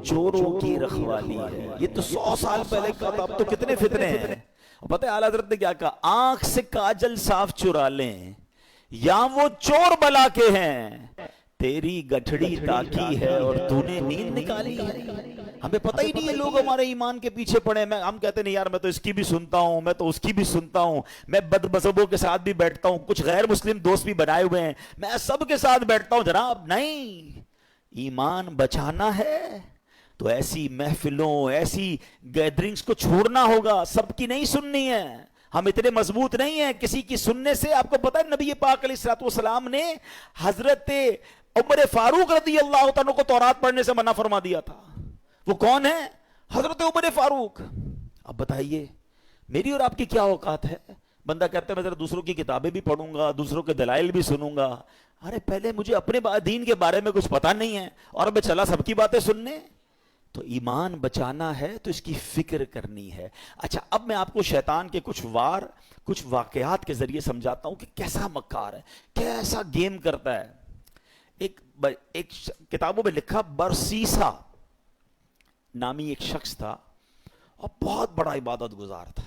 چوروں کی رکھوالی ہے۔ یہ تو 100 سال پہلے کا تھا، اب تو کتنے فتنے ہیں۔ پتہ ہے اعلیٰ حضرت نے کیا کہا؟ آنکھ سے کاجل صاف چرا لیں یا وہ چور بلا کے ہیں، تیری گٹھڑی تاکی ہے اور تو نے نیند نکالی ہے۔ ہمیں پتہ ہی نہیں ہے، لوگ ہمارے ایمان کے پیچھے پڑے ہیں۔ ہم کہتے نہیں یار میں تو اس کی بھی سنتا ہوں، میں تو اس کی بھی سنتا ہوں، میں بد مذہبوں کے ساتھ بھی بیٹھتا ہوں، کچھ غیر مسلم دوست بھی بنائے ہوئے ہیں، میں سب کے ساتھ بیٹھتا ہوں۔ جناب نہیں، ایمان بچانا ہے تو ایسی محفلوں، ایسی گیدرنگز کو چھوڑنا ہوگا، سب کی نہیں سننی ہے۔ ہم اتنے مضبوط نہیں ہیں کسی کی سننے سے۔ آپ کو پتہ ہے نبی پاک علیہ الصلوۃ والسلام نے حضرت عمر فاروق رضی اللہ تعالیٰ کو تورات پڑھنے سے منع فرما دیا تھا۔ وہ کون ہے؟ حضرت عمر فاروق۔ اب بتائیے میری اور آپ کی کیا اوقات ہے؟ بندہ کہتا ہے میں ذرا دوسروں کی کتابیں بھی پڑھوں گا، دوسروں کے دلائل بھی سنوں گا۔ ارے پہلے مجھے اپنے دین کے بارے میں کچھ پتہ نہیں ہے اور میں چلا سب کی باتیں سننے۔ تو ایمان بچانا ہے تو اس کی فکر کرنی ہے۔ اچھا اب میں آپ کو شیطان کے کچھ واقعات کے ذریعے سمجھاتا ہوں کہ کیسا مکار ہے، کیسا گیم کرتا ہے۔ ایک کتابوں میں لکھا، برسیسا نامی ایک شخص تھا اور بہت بڑا عبادت گزار تھا۔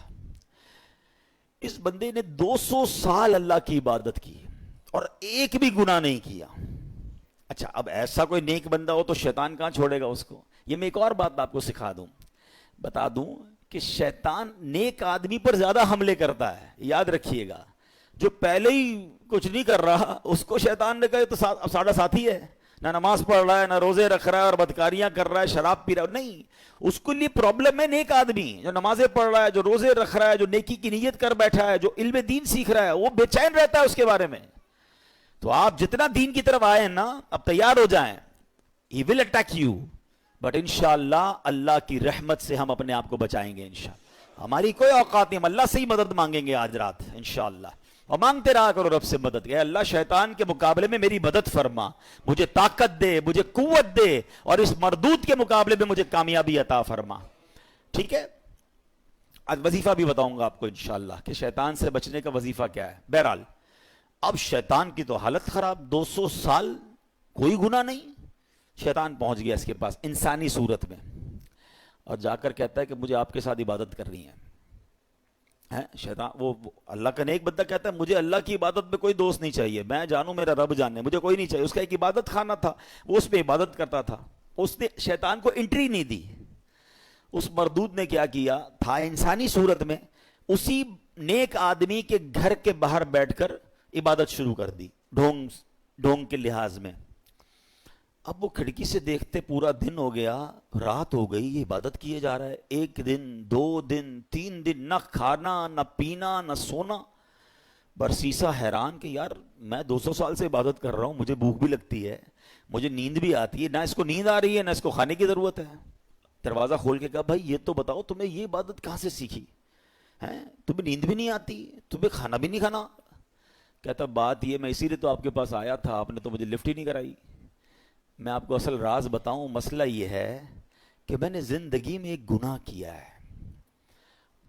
اس بندے نے 200 سال اللہ کی عبادت کی اور ایک بھی گناہ نہیں کیا۔ اچھا اب ایسا کوئی نیک بندہ ہو تو شیطان کہاں چھوڑے گا اس کو؟ یہ میں ایک اور بات آپ کو بتا دوں کہ شیطان نیک آدمی پر زیادہ حملے کرتا ہے، یاد رکھیے گا۔ جو پہلے ہی کچھ نہیں کر رہا اس کو شیطان نے کہا تو ساڑھا ساتھی ہے، نہ نماز پڑھ رہا ہے، نہ روزے رکھ رہا ہے اور بدکاریاں کر رہا ہے، شراب پی رہا ہے، نہیں، اس کے لیے پرابلم ہے نیک آدمی جو نمازیں پڑھ رہا ہے، جو روزے رکھ رہا ہے، جو نیکی کی نیت کر بیٹھا ہے، جو علم دین سیکھ رہا ہے، وہ بے چین رہتا ہے اس کے بارے میں۔ تو آپ جتنا دین کی طرف آئے ہیں نا، اب تیار ہو جائیں، he will attack you but انشاءاللہ اللہ کی رحمت سے ہم اپنے آپ کو بچائیں گے انشاءاللہ۔ ہماری کوئی اوقات نہیں، ہم اللہ سے ہی مدد مانگیں گے آج رات انشاءاللہ، اور مانگتے رہا کرو رب سے مدد، کہ اللہ شیطان کے مقابلے میں میری مدد فرما، مجھے طاقت دے، مجھے قوت دے، اور اس مردود کے مقابلے میں مجھے کامیابی عطا فرما۔ ٹھیک ہے، آج وظیفہ بھی بتاؤں گا آپ کو انشاءاللہ کہ شیطان سے بچنے کا وظیفہ کیا ہے۔ بہرحال اب شیطان کی تو حالت خراب، 200 سال کوئی گناہ نہیں، شیطان پہنچ گیا اس کے پاس انسانی صورت میں اور جا کر کہتا ہے کہ مجھے آپ کے ساتھ عبادت کرنی ہے۔ شیطان وہ اللہ کا نیک بندہ کہتا ہے مجھے اللہ کی عبادت میں کوئی دوست نہیں چاہیے، میں جانوں میرا رب جانے، مجھے کوئی نہیں چاہیے۔ اس کا ایک عبادت خانہ تھا، وہ اس پہ عبادت کرتا تھا، اس نے شیطان کو انٹری نہیں دی۔ اس مردود نے کیا کیا تھا، انسانی صورت میں اسی نیک آدمی کے گھر کے باہر بیٹھ کر عبادت شروع کر دی، ڈھونگ کے لحاظ میں۔ اب وہ کھڑکی سے دیکھتے پورا دن ہو گیا، رات ہو گئی، یہ عبادت کیے جا رہا ہے، 1 دن 2 دن 3 دن، نہ کھانا نہ پینا نہ سونا۔ برسیسا حیران کہ یار میں 200 سال سے عبادت کر رہا ہوں، مجھے بھوک بھی لگتی ہے، مجھے نیند بھی آتی ہے، نہ اس کو نیند آ رہی ہے نہ اس کو کھانے کی ضرورت ہے۔ دروازہ کھول کے کہا بھائی یہ تو بتاؤ تمہیں یہ عبادت کہاں سے سیکھی؟ ہیں تمہیں نیند بھی نہیں آتی, تمہیں کھانا بھی نہیں کھانا. کہتا بات یہ, میں اسی لیے تو آپ کے پاس آیا تھا, آپ نے تو مجھے لفٹ ہی نہیں کرائی. میں آپ کو اصل راز بتاؤں, مسئلہ یہ ہے کہ میں نے زندگی میں ایک گناہ کیا ہے.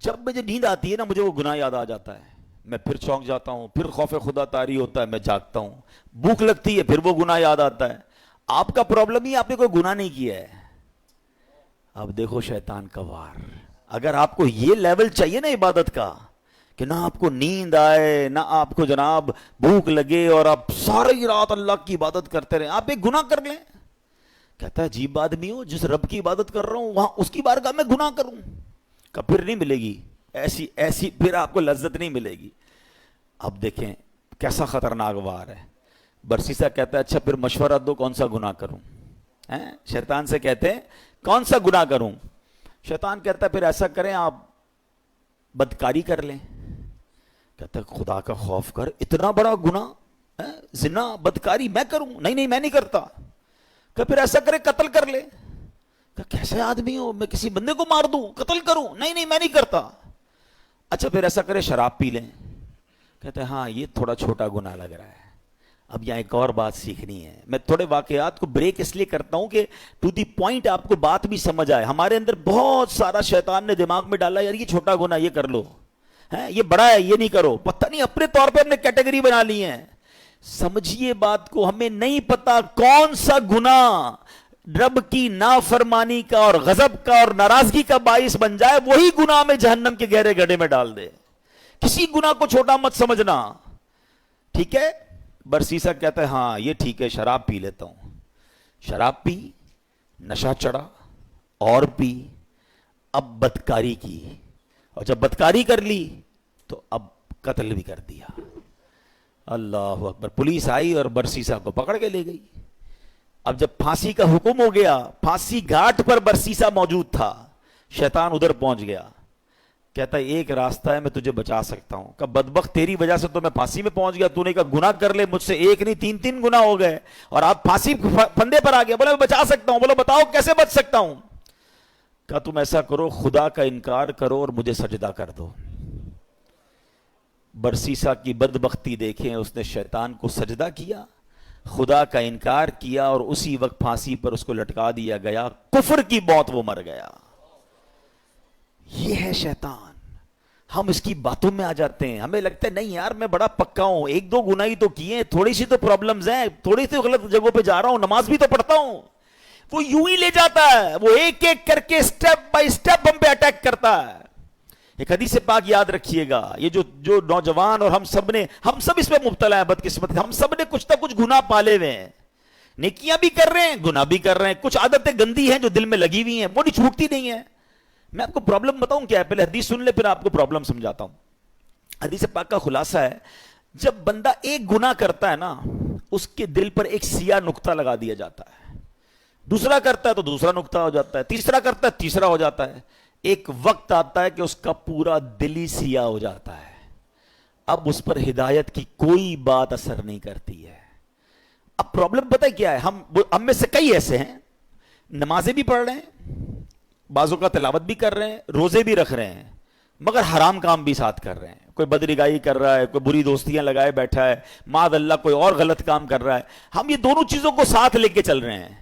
جب مجھے نیند آتی ہے نا, مجھے وہ گناہ یاد آ جاتا ہے, میں پھر چونک جاتا ہوں, پھر خوف خدا طاری ہوتا ہے, میں جاگتا ہوں. بھوک لگتی ہے, پھر وہ گناہ یاد آتا ہے. آپ کا پرابلم ہی آپ نے کوئی گناہ نہیں کیا ہے. اب دیکھو شیطان کا وار. اگر آپ کو یہ لیول چاہیے نا عبادت کا, کہ نہ آپ کو نیند آئے, نہ آپ کو جناب بھوک لگے, اور آپ ساری رات اللہ کی عبادت کرتے رہیں, آپ ایک گناہ کر لیں. کہتا ہے عجیب آدمی ہو, جس رب کی عبادت کر رہا ہوں وہاں اس کی بارگاہ میں گناہ کروں. کہ پھر نہیں ملے گی ایسی پھر آپ کو لذت نہیں ملے گی. اب دیکھیں کیسا خطرناک وار ہے. برسیسا کہتا ہے اچھا پھر مشورہ دو, کون سا گناہ کروں. شیطان سے کہتے ہیں کون سا گناہ کروں. شیطان کہتا ہے پھر ایسا کریں آپ بدکاری کر لیں. کہتا ہے خدا کا خوف کر, اتنا بڑا گناہ, زنا بدکاری میں کروں؟ نہیں میں نہیں کرتا. کہ پھر ایسا کرے قتل کر لے. کہ کیسے آدمی ہو, میں کسی بندے کو مار دوں, قتل کروں؟ نہیں میں نہیں کرتا. اچھا پھر ایسا کرے شراب پی لیں. کہتے ہیں ہاں یہ تھوڑا چھوٹا گناہ لگ رہا ہے. اب یہاں ایک اور بات سیکھنی ہے. میں تھوڑے واقعات کو بریک اس لیے کرتا ہوں کہ ٹو دی پوائنٹ آپ کو بات بھی سمجھ آئے. ہمارے اندر بہت سارا شیطان نے دماغ میں ڈالا, یار یہ چھوٹا گناہ یہ کر لو, یہ بڑا ہے یہ نہیں کرو. پتہ نہیں اپنے طور پہ ہم نے کیٹیگری بنا لی ہے. سمجھیے بات کو, ہمیں نہیں پتا کون سا گناہ رب کی نافرمانی کا اور غضب کا اور ناراضگی کا باعث بن جائے, وہی گناہ میں جہنم کے گہرے گڑھے میں ڈال دے. کسی گناہ کو چھوٹا مت سمجھنا, ٹھیک ہے. برسیسا کہتا ہے ہاں یہ ٹھیک ہے, شراب پی لیتا ہوں. شراب پی, نشہ چڑھا, اور پی, اب بدکاری کی, اور جب بدکاری کر لی تو اب قتل بھی کر دیا. اللہ اکبر. پولیس آئی اور برسیسا کو پکڑ کے لے گئی. اب جب پھانسی کا حکم ہو گیا, پھانسی گھاٹ پر برسیسا موجود تھا, شیطان ادھر پہنچ گیا. کہتا ہے ایک راستہ ہے, میں تجھے بچا سکتا ہوں. کہ بدبخت تیری وجہ سے تو میں پھانسی میں پہنچ گیا, تو نے کہا گناہ کر لے, مجھ سے ایک نہیں تین گناہ ہو گئے اور آپ پھانسی پھندے پر آ گیا. بولا میں بچا سکتا ہوں. بولو بتاؤ کیسے بچ سکتا ہوں. کہا تم ایسا کرو, خدا کا انکار کرو اور مجھے سجدہ کر دو. برسیسا کی بدبختی دیکھیں, اس نے شیطان کو سجدہ کیا, خدا کا انکار کیا, اور اسی وقت پھانسی پر اس کو لٹکا دیا گیا. کفر کی موت وہ مر گیا. یہ ہے شیطان. ہم اس کی باتوں میں آ جاتے ہیں, ہمیں لگتا ہے نہیں یار میں بڑا پکا ہوں, ایک دو گناہ ہی تو کیے, تھوڑی سی تو پرابلمز ہیں, تھوڑی سی غلط جگہوں پہ جا رہا ہوں, نماز بھی تو پڑھتا ہوں. وہ یوں ہی لے جاتا ہے, وہ ایک ایک کر کے سٹیپ بائی سٹیپ ہم پہ اٹیک کرتا ہے. ایک حدیث پاک یاد رکھیے گا, یہ جو نوجوان اور ہم سب اس پہ مبتلا ہیں بدقسمت. ہم سب نے کچھ نہ کچھ گناہ پالے ہوئے ہیں, نیکیاں بھی کر رہے ہیں, گناہ بھی کر رہے ہیں. کچھ عادتیں گندی ہیں جو دل میں لگی ہوئی ہیں, وہ نہیں چھوٹتی نہیں ہیں. میں آپ کو پرابلم بتاؤں کیا ہے, پہلے حدیث سن لے پھر آپ کو پرابلم سمجھاتا ہوں. حدیث پاک کا خلاصہ ہے, جب بندہ ایک گناہ کرتا ہے نا, اس کے دل پر ایک سیاہ نقطہ لگا دیا جاتا ہے. دوسرا کرتا ہے تو دوسرا نقطہ ہو جاتا ہے, تیسرا کرتا ہے تیسرا ہو جاتا ہے. ایک وقت آتا ہے کہ اس کا پورا دل ہی سیاہ ہو جاتا ہے. اب اس پر ہدایت کی کوئی بات اثر نہیں کرتی ہے. اب پرابلم پتہ ہے کیا ہے, ہم میں سے کئی ایسے ہیں نمازیں بھی پڑھ رہے ہیں, بعضوں کا تلاوت بھی کر رہے ہیں, روزے بھی رکھ رہے ہیں, مگر حرام کام بھی ساتھ کر رہے ہیں. کوئی بدرگائی کر رہا ہے, کوئی بری دوستیاں لگائے بیٹھا ہے, معاذ اللہ کوئی اور غلط کام کر رہا ہے. ہم یہ دونوں چیزوں کو ساتھ لے کے چل رہے ہیں.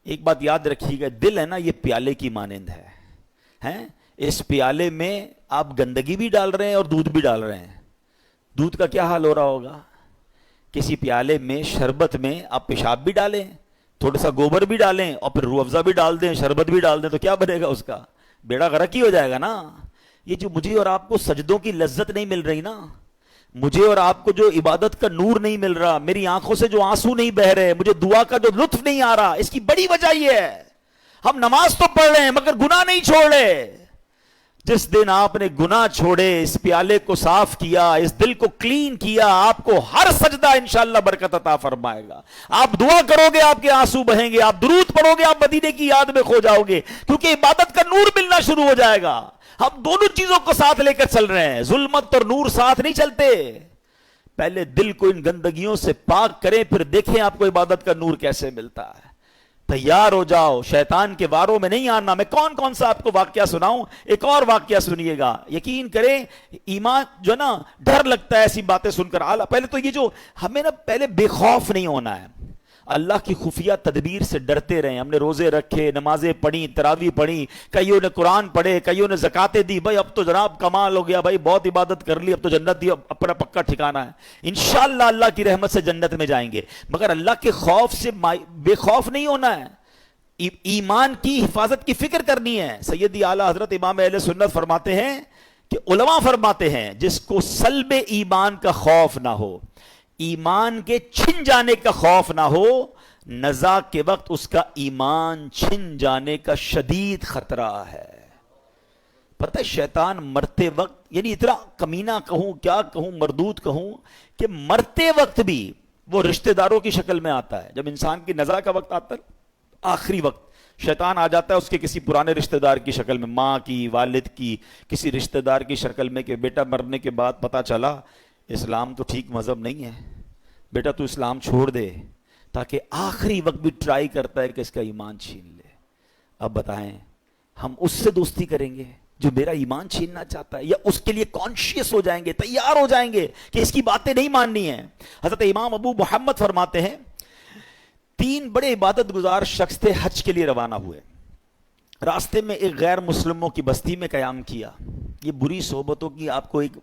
ایک بات یاد رکھیے گا, دل ہے نا یہ پیالے کی مانند ہے. اس پیالے میں آپ گندگی بھی ڈال رہے ہیں اور دودھ بھی ڈال رہے ہیں. دودھ کا کیا حال ہو رہا ہوگا. کسی پیالے میں شربت میں آپ پیشاب بھی ڈالیں, تھوڑا سا گوبر بھی ڈالیں, اور پھر روح افزا بھی ڈال دیں, شربت بھی ڈال دیں, تو کیا بنے گا, اس کا بیڑا غرق ہی ہو جائے گا نا. یہ جو مجھے اور آپ کو سجدوں کی لذت نہیں مل رہی نا, مجھے اور آپ کو جو عبادت کا نور نہیں مل رہا, میری آنکھوں سے جو آنسو نہیں بہ رہے, مجھے دعا کا جو لطف نہیں آ رہا, اس کی بڑی وجہ یہ ہے ہم نماز تو پڑھ رہے ہیں مگر گناہ نہیں چھوڑ رہے. جس دن آپ نے گناہ چھوڑے, اس پیالے کو صاف کیا, اس دل کو کلین کیا, آپ کو ہر سجدہ انشاءاللہ برکت عطا فرمائے گا. آپ دعا کرو گے آپ کے آنسو بہیں گے, آپ درود پڑھو گے آپ مدینے کی یاد میں کھو جاؤ گے, کیونکہ عبادت کا نور ملنا شروع ہو جائے گا. ہم دونوں چیزوں کو ساتھ لے کر چل رہے ہیں, ظلمت اور نور ساتھ نہیں چلتے. پہلے دل کو ان گندگیوں سے پاک کریں, پھر دیکھیں آپ کو عبادت کا نور کیسے ملتا ہے. تیار ہو جاؤ، شیطان کے واروں میں نہیں آنا۔ میں کون کون سا آپ کو واقعہ سناؤں؟ ایک اور واقعہ سنیے گا، یقین کریں ایمان جو نا ڈر لگتا ہے ایسی باتیں سن کر۔ پہلے تو یہ جو ہمیں نا پہلے بے خوف نہیں ہونا ہے، اللہ کی خفیہ تدبیر سے ڈرتے رہیں۔ ہم نے روزے رکھے، نمازیں پڑھی، تراویح پڑھی، کئیوں نے قرآن پڑھے، کئیوں نے زکاتیں دی، بھائی اب تو جناب کمال ہو گیا، بھائی بہت عبادت کر لی، اب تو جنت دی، اب اپنا پکا ٹھکانہ ہے، انشاءاللہ اللہ کی رحمت سے جنت میں جائیں گے۔ مگر اللہ کے خوف سے بے خوف نہیں ہونا ہے، ایمان کی حفاظت کی فکر کرنی ہے۔ سیدی اعلیٰ حضرت امام اہل سنت فرماتے ہیں کہ علماء فرماتے ہیں جس کو سلب ایمان کا خوف نہ ہو، ایمان کے چھن جانے کا خوف نہ ہو، نزا کے وقت اس کا ایمان چھن جانے کا شدید خطرہ ہے۔ پتہ ہے شیطان مرتے وقت، یعنی اتنا کمینہ کہوں کیا کہوں مردود کہوں، کہ مرتے وقت بھی وہ رشتہ داروں کی شکل میں آتا ہے۔ جب انسان کی نزا کا وقت آتا ہے، آخری وقت، شیطان آ جاتا ہے اس کے کسی پرانے رشتہ دار کی شکل میں، ماں کی، والد کی، کسی رشتہ دار کی شکل میں، کہ بیٹا مرنے کے بعد پتہ چلا اسلام تو ٹھیک مذہب نہیں ہے، بیٹا تو اسلام چھوڑ دے، تاکہ آخری وقت بھی ٹرائی کرتا ہے کہ اس کا ایمان چھین لے۔ اب بتائیں ہم اس سے دوستی کریں گے جو میرا ایمان چھیننا چاہتا ہے، یا اس کے لیے کانشیس ہو جائیں گے، تیار ہو جائیں گے کہ اس کی باتیں نہیں ماننی ہیں؟ حضرت امام ابو محمد فرماتے ہیں 3 بڑے عبادت گزار شخص تھے، حج کے لیے روانہ ہوئے، راستے میں ایک غیر مسلموں کی بستی میں قیام کیا۔ یہ بری صحبتوں کی آپ کو ایک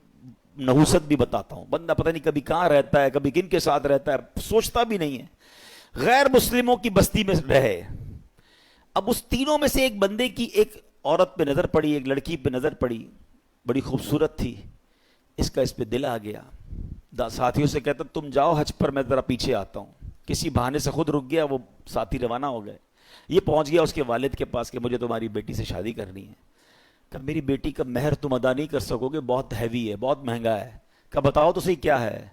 نحوست بھی بتاتا ہوں، بندہ پتہ نہیں کبھی کہاں رہتا ہے، کبھی کن کے ساتھ رہتا ہے، سوچتا بھی نہیں ہے۔ غیر مسلموں کی بستی میں رہے، اب اس تینوں میں سے ایک بندے کی ایک عورت پہ نظر پڑی، ایک لڑکی پہ نظر پڑی، بڑی خوبصورت تھی، اس کا اس پہ دل آ گیا، ساتھیوں سے کہتا تم جاؤ حج پر، میں ذرا پیچھے آتا ہوں۔ کسی بہانے سے خود رک گیا، وہ ساتھی روانہ ہو گئے، یہ پہنچ گیا اس کے والد کے پاس کہ مجھے تمہاری بیٹی سے شادی کرنی ہے۔ کہ میری بیٹی کا مہر تم ادا نہیں کر سکو گے، بہت ہیوی ہے، بہت مہنگا ہے۔ کہ بتاؤ تو صحیح کیا ہے؟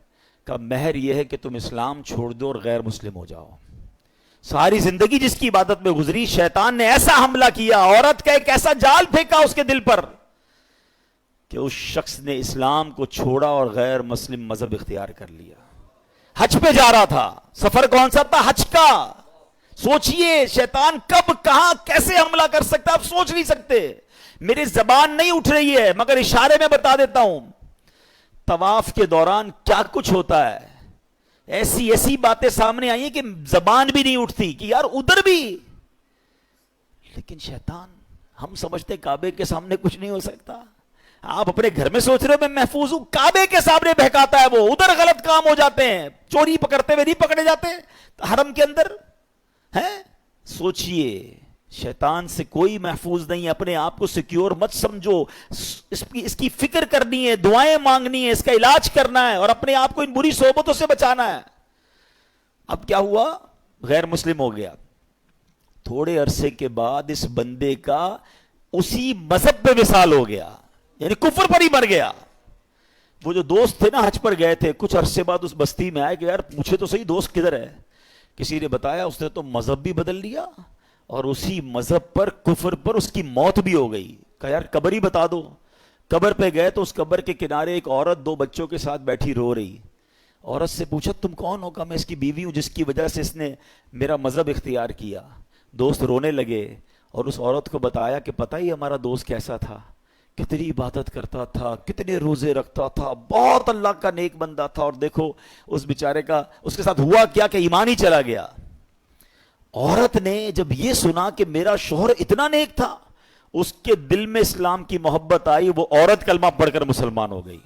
کہ مہر یہ ہے کہ تم اسلام چھوڑ دو اور غیر مسلم ہو جاؤ۔ ساری زندگی جس کی عبادت میں گزری، شیطان نے ایسا حملہ کیا، عورت کا ایک ایسا جال پھینکا اس کے دل پر کہ اس شخص نے اسلام کو چھوڑا اور غیر مسلم مذہب اختیار کر لیا۔ حج پہ جا رہا تھا، سفر کون سا تھا؟ حج کا۔ سوچئے شیطان کب کہاں کیسے حملہ کر سکتا، آپ سوچ نہیں سکتے۔ میری زبان نہیں اٹھ رہی ہے مگر اشارے میں بتا دیتا ہوں، طواف کے دوران کیا کچھ ہوتا ہے، ایسی ایسی باتیں سامنے آئی ہیں کہ زبان بھی نہیں اٹھتی کہ یار ادھر بھی۔ لیکن شیطان، ہم سمجھتے کعبے کے سامنے کچھ نہیں ہو سکتا، آپ اپنے گھر میں سوچ رہے ہو میں محفوظ ہوں، کعبے کے سامنے بہکاتا ہے وہ، ادھر غلط کام ہو جاتے ہیں، چوری پکڑتے ہوئے نہیں پکڑے جاتے حرم کے اندر ہیں۔ سوچئے شیطان سے کوئی محفوظ نہیں ہے، اپنے آپ کو سیکیور مت سمجھو، اس کی فکر کرنی ہے، دعائیں مانگنی ہے، اس کا علاج کرنا ہے اور اپنے آپ کو ان بری صحبتوں سے بچانا ہے۔ اب کیا ہوا؟ غیر مسلم ہو گیا۔ تھوڑے عرصے کے بعد اس بندے کا اسی مذہب پہ وصال ہو گیا، یعنی کفر پر ہی مر گیا۔ وہ جو دوست تھے نا حج پر گئے تھے، کچھ عرصے بعد اس بستی میں آئے کہ یار پوچھے تو صحیح دوست کدھر ہے؟ کسی نے بتایا اس نے تو مذہب بھی بدل لیا اور اسی مذہب پر، کفر پر اس کی موت بھی ہو گئی۔ کہا یار قبر ہی بتا دو۔ قبر پہ گئے تو اس قبر کے کنارے ایک عورت 2 بچوں کے ساتھ بیٹھی رو رہی۔ عورت سے پوچھا تم کون ہو؟ کہا میں اس کی بیوی ہوں جس کی وجہ سے اس نے میرا مذہب اختیار کیا۔ دوست رونے لگے اور اس عورت کو بتایا کہ پتہ ہی ہمارا دوست کیسا تھا، کتنی عبادت کرتا تھا، کتنے روزے رکھتا تھا، بہت اللہ کا نیک بندہ تھا، اور دیکھو اس بیچارے کا، اس کے ساتھ ہوا کیا کہ ایمان ہی چلا گیا۔ عورت نے جب یہ سنا کہ میرا شوہر اتنا نیک تھا، اس کے دل میں اسلام کی محبت آئی، وہ عورت کلمہ پڑھ کر مسلمان ہو گئی۔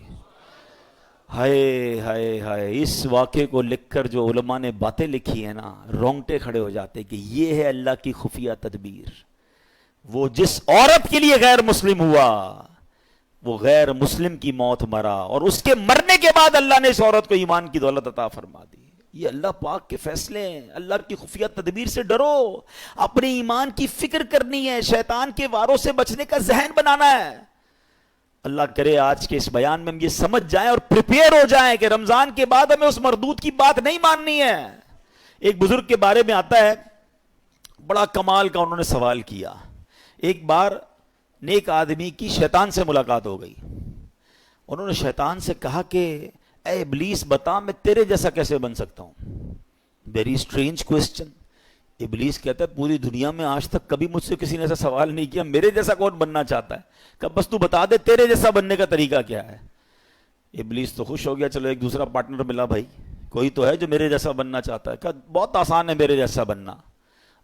ہائے ہائے ہائے، اس واقعے کو لکھ کر جو علماء نے باتیں لکھی ہیں نا، رونگٹے کھڑے ہو جاتے کہ یہ ہے اللہ کی خفیہ تدبیر۔ وہ جس عورت کے لیے غیر مسلم ہوا، وہ غیر مسلم کی موت مرا، اور اس کے مرنے کے بعد اللہ نے اس عورت کو ایمان کی دولت عطا فرما دی۔ یہ اللہ پاک کے فیصلے ہیں، اللہ کی خفیہ تدبیر سے ڈرو، اپنے ایمان کی فکر کرنی ہے، شیطان کے واروں سے بچنے کا ذہن بنانا ہے۔ اللہ کرے آج کے اس بیان میں ہم یہ سمجھ جائیں اور پریپیئر ہو جائیں کہ رمضان کے بعد ہمیں اس مردود کی بات نہیں ماننی ہے۔ ایک بزرگ کے بارے میں آتا ہے، بڑا کمال کا انہوں نے سوال کیا۔ ایک بار نیک آدمی کی شیطان سے ملاقات ہو گئی، انہوں نے شیطان سے کہا کہ اے ابلیس بتا میں تیرے جیسا کیسے بن سکتا ہوں؟ ویری اسٹرینج کوسچن، ابلیس کہتا ہے پوری دنیا میں آج تک کبھی مجھ سے کسی نے ایسا سوال نہیں کیا، میرے جیسا کون بننا چاہتا ہے؟ کہ بس تو بتا دے تیرے جیسا بننے کا طریقہ کیا ہے۔ ابلیس تو خوش ہو گیا، چلو ایک دوسرا پارٹنر ملا بھائی، کوئی تو ہے جو میرے جیسا بننا چاہتا ہے۔ کہ بہت آسان ہے میرے جیسا بننا،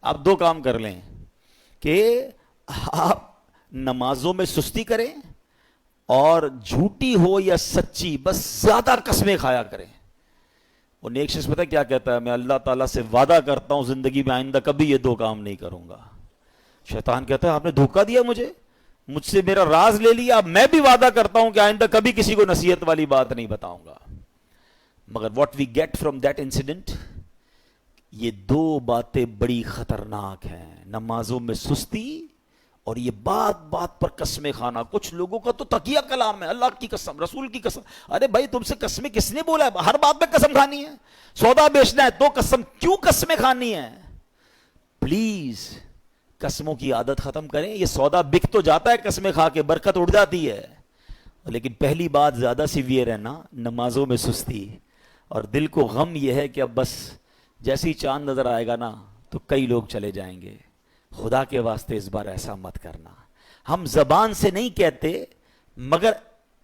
آپ دو کام کر لیں کہ آپ نمازوں میں سستی کریں اور جھوٹی ہو یا سچی بس زیادہ قسمیں کھایا کریں۔ وہ نیک شخص پتہ کیا کہتا ہے؟ میں اللہ تعالیٰ سے وعدہ کرتا ہوں زندگی میں آئندہ کبھی یہ دو کام نہیں کروں گا۔ شیطان کہتا ہے آپ نے دھوکہ دیا مجھ سے میرا راز لے لیا، اب میں بھی وعدہ کرتا ہوں کہ آئندہ کبھی کسی کو نصیحت والی بات نہیں بتاؤں گا۔ مگر what we get from that incident, یہ دو باتیں بڑی خطرناک ہیں، نمازوں میں سستی اور یہ بات بات پر قسمیں کھانا۔ کچھ لوگوں کا تو تقیہ کلام ہے، اللہ کی قسم، رسول کی قسم۔ ارے بھائی تم سے قسمیں کس نے بولا ہے؟ ہر بات میں قسم کھانی ہے؟ سودا بیچنا ہے تو قسم، کیوں قسمیں کھانی ہے؟ پلیز قسموں کی عادت ختم کریں۔ یہ سودا بک تو جاتا ہے قسمیں کھا کے، برکت اڑ جاتی ہے، لیکن پہلی بات زیادہ سیویئر ہے نا، نمازوں میں سستی، اور دل کو غم یہ ہے کہ اب بس جیسی چاند نظر آئے گا نا تو کئی لوگ چلے جائیں گے۔ خدا کے واسطے اس بار ایسا مت کرنا۔ ہم زبان سے نہیں کہتے، مگر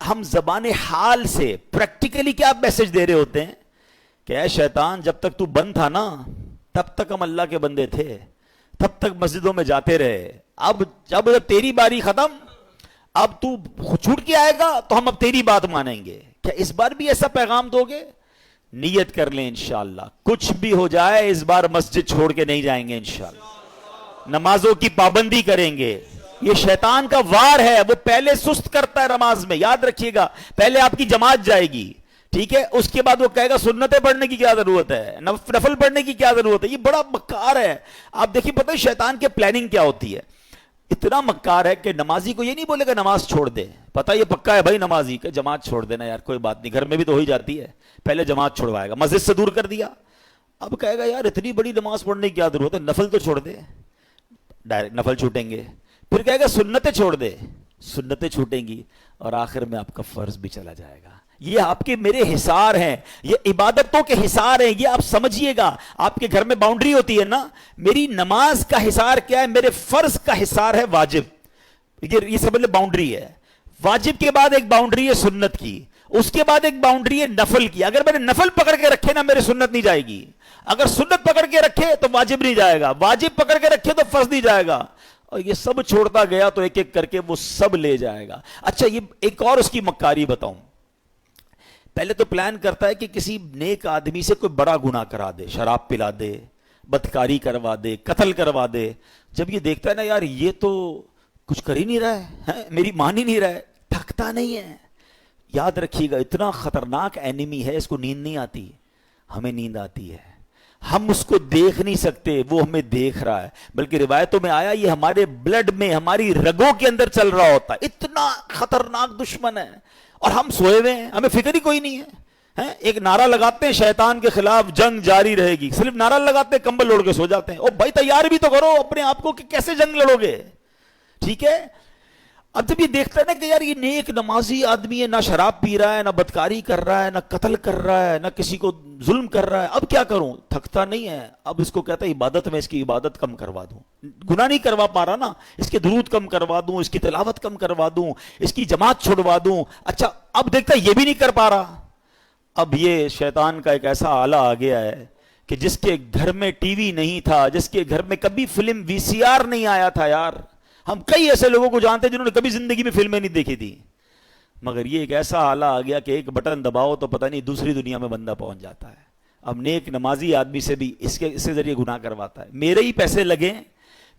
ہم زبان حال سے پریکٹیکلی کیا میسج دے رہے ہوتے ہیں کہ اے شیطان جب تک تو بند تھا نا تب تک ہم اللہ کے بندے تھے، تب تک مسجدوں میں جاتے رہے، اب جب تیری باری ختم، اب تو چھوٹ کے آئے گا تو ہم اب تیری بات مانیں گے۔ کیا اس بار بھی ایسا پیغام دو گے؟ نیت کر لیں انشاءاللہ کچھ بھی ہو جائے اس بار مسجد چھوڑ کے نہیں جائیں گے انشاءاللہ، نمازوں کی پابندی کریں گے۔ یہ شیطان کا وار ہے، وہ پہلے سست کرتا ہے نماز میں، یاد رکھیے گا، پہلے آپ کی جماعت جائے گی، ٹھیک ہے، اس کے بعد وہ کہے گا سنتیں پڑھنے کی کیا ضرورت ہے، نفل پڑھنے کی کیا ضرورت ہے۔ یہ بڑا مکار ہے۔ آپ دیکھیے پتہ ہے شیطان کے پلاننگ کیا ہوتی ہے، اتنا مکار ہے کہ نمازی کو یہ نہیں بولے گا نماز چھوڑ دے، پتہ یہ پکا ہے بھائی نمازی کہ جماعت چھوڑ دینا یار کوئی بات نہیں، گھر میں بھی تو ہو ہی جاتی ہے، پہلے جماعت چھوڑوائے گا، مسجد سے دور کر دیا، اب کہے گا یار اتنی بڑی نماز پڑھنے کی کیا ضرورت ہے، نفل تو چھوڑ دے، ڈائریکٹ نفل چھوٹیں گے، پھر کہے گا سنتیں چھوڑ دے، سنتیں چھوٹیں گی، اور آخر میں آپ کا فرض بھی چلا جائے گا۔ یہ آپ کے میرے حصار ہیں، یہ عبادتوں کے حصار ہیں، یہ آپ سمجھیے گا۔ آپ کے گھر میں باؤنڈری ہوتی ہے نا، میری نماز کا حصار کیا ہے؟ میرے فرض کا حصار ہے واجب، یہ سمجھ لیں باؤنڈری ہے۔ واجب کے بعد ایک باؤنڈری ہے سنت کی، اس کے بعد ایک باؤنڈری ہے نفل کی۔ اگر میں نے نفل پکڑ کے رکھے نا میرے سنت نہیں جائے گی، اگر سنت پکڑ کے رکھے تو واجب نہیں جائے گا، واجب پکڑ کے رکھے تو فرض نہیں جائے گا، اور یہ سب چھوڑتا گیا تو ایک ایک کر کے وہ سب لے جائے گا۔ اچھا یہ ایک اور اس کی مکاری بتاؤں، پہلے تو پلان کرتا ہے کہ کسی نیک آدمی سے کوئی بڑا گناہ کرا دے، شراب پلا دے، بدکاری کروا دے، قتل کروا دے۔ جب یہ دیکھتا ہے نا یار یہ تو کچھ کر ہی نہیں رہا ہے، میری مان ہی نہیں رہا ہے، تھکتا نہیں ہے۔ یاد رکھیے گا اتنا خطرناک اینیمی ہے، اس کو نیند نہیں آتی، ہمیں نیند آتی ہے، ہم اس کو دیکھ نہیں سکتے، وہ ہمیں دیکھ رہا ہے، بلکہ روایتوں میں آیا یہ ہمارے بلڈ میں، ہماری رگوں کے اندر چل رہا ہوتا ہے، اتنا خطرناک دشمن ہے، اور ہم سوئے ہوئے ہیں، ہمیں فکر ہی کوئی نہیں ہے۔ ایک نعرہ لگاتے ہیں شیطان کے خلاف جنگ جاری رہے گی، صرف نعرہ لگاتے ہیں، کمبل اوڑھ کے سو جاتے ہیں۔ او بھائی تیار بھی تو کرو اپنے آپ کو کہ کیسے جنگ لڑو گے، ٹھیک ہے۔ اب جب یہ دیکھتا ہے نا کہ یار یہ نیک نمازی آدمی ہے، نہ شراب پی رہا ہے، نہ بدکاری کر رہا ہے، نہ قتل کر رہا ہے، نہ کسی کو ظلم کر رہا ہے، اب کیا کروں؟ تھکتا نہیں ہے، اب اس کو کہتا ہے عبادت میں اس کی عبادت کم کروا دوں، گناہ نہیں کروا پا رہا نا، اس کے درود کم کروا دوں، اس کی تلاوت کم کروا دوں، اس کی جماعت چھوڑوا دوں۔ اچھا اب دیکھتا ہے یہ بھی نہیں کر پا رہا، اب یہ شیطان کا ایک ایسا آلہ آ گیا ہے کہ جس کے گھر میں ٹی وی نہیں تھا، جس کے گھر میں کبھی فلم وی سی آر نہیں آیا تھا، یار ہم کئی ایسے لوگوں کو جانتے ہیں جنہوں نے کبھی زندگی میں فلمیں نہیں دیکھی تھی، مگر یہ ایک ایسا آلہ آ گیا کہ ایک بٹن دباؤ تو پتہ نہیں دوسری دنیا میں بندہ پہنچ جاتا ہے۔ اب نیک نمازی آدمی سے بھی اس کے ذریعے گناہ کرواتا ہے، میرے ہی پیسے لگے،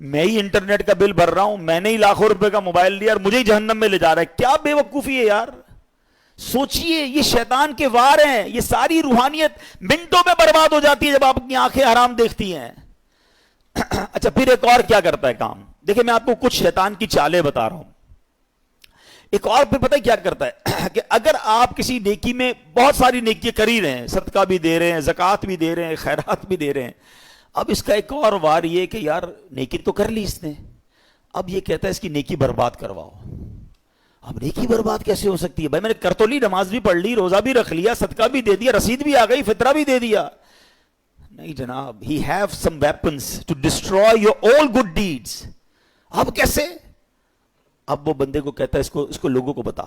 میں ہی انٹرنیٹ کا بل بھر رہا ہوں، میں نے ہی لاکھوں روپے کا موبائل لیا اور مجھے ہی جہنم میں لے جا رہا ہے، کیا بے وقوفی ہے یار۔ سوچئے یہ شیطان کے وار ہیں، یہ ساری روحانیت منٹوں میں برباد ہو جاتی ہے جب آپ اپنی آنکھیں حرام دیکھتی ہیں۔ اچھا پھر ایک اور کیا کرتا ہے کام، دیکھیں میں آپ کو کچھ شیطان کی چالیں بتا رہا ہوں۔ ایک اور پھر پتہ کیا کرتا ہے کہ اگر آپ کسی نیکی میں بہت ساری نیکی کر ہی رہے ہیں، صدقہ بھی دے رہے ہیں، زکوٰۃ بھی دے رہے ہیں، خیرات بھی دے رہے ہیں، اب اس کا ایک اور وار یہ کہ یار نیکی تو کر لی اس نے، اب یہ کہتا ہے اس کی نیکی برباد کرواؤ۔ اب نیکی برباد کیسے ہو سکتی ہے؟ بھائی میں نے کر تو لی، نماز بھی پڑھ لی، روزہ بھی رکھ لیا، صدقہ بھی دے دیا، رسید بھی آ گئی، فطرہ بھی دے دیا، نہیں جناب, he have some weapons to destroy your all good deeds. اب کیسے؟ اب وہ بندے کو کہتا ہے اس کو لوگوں کو بتا.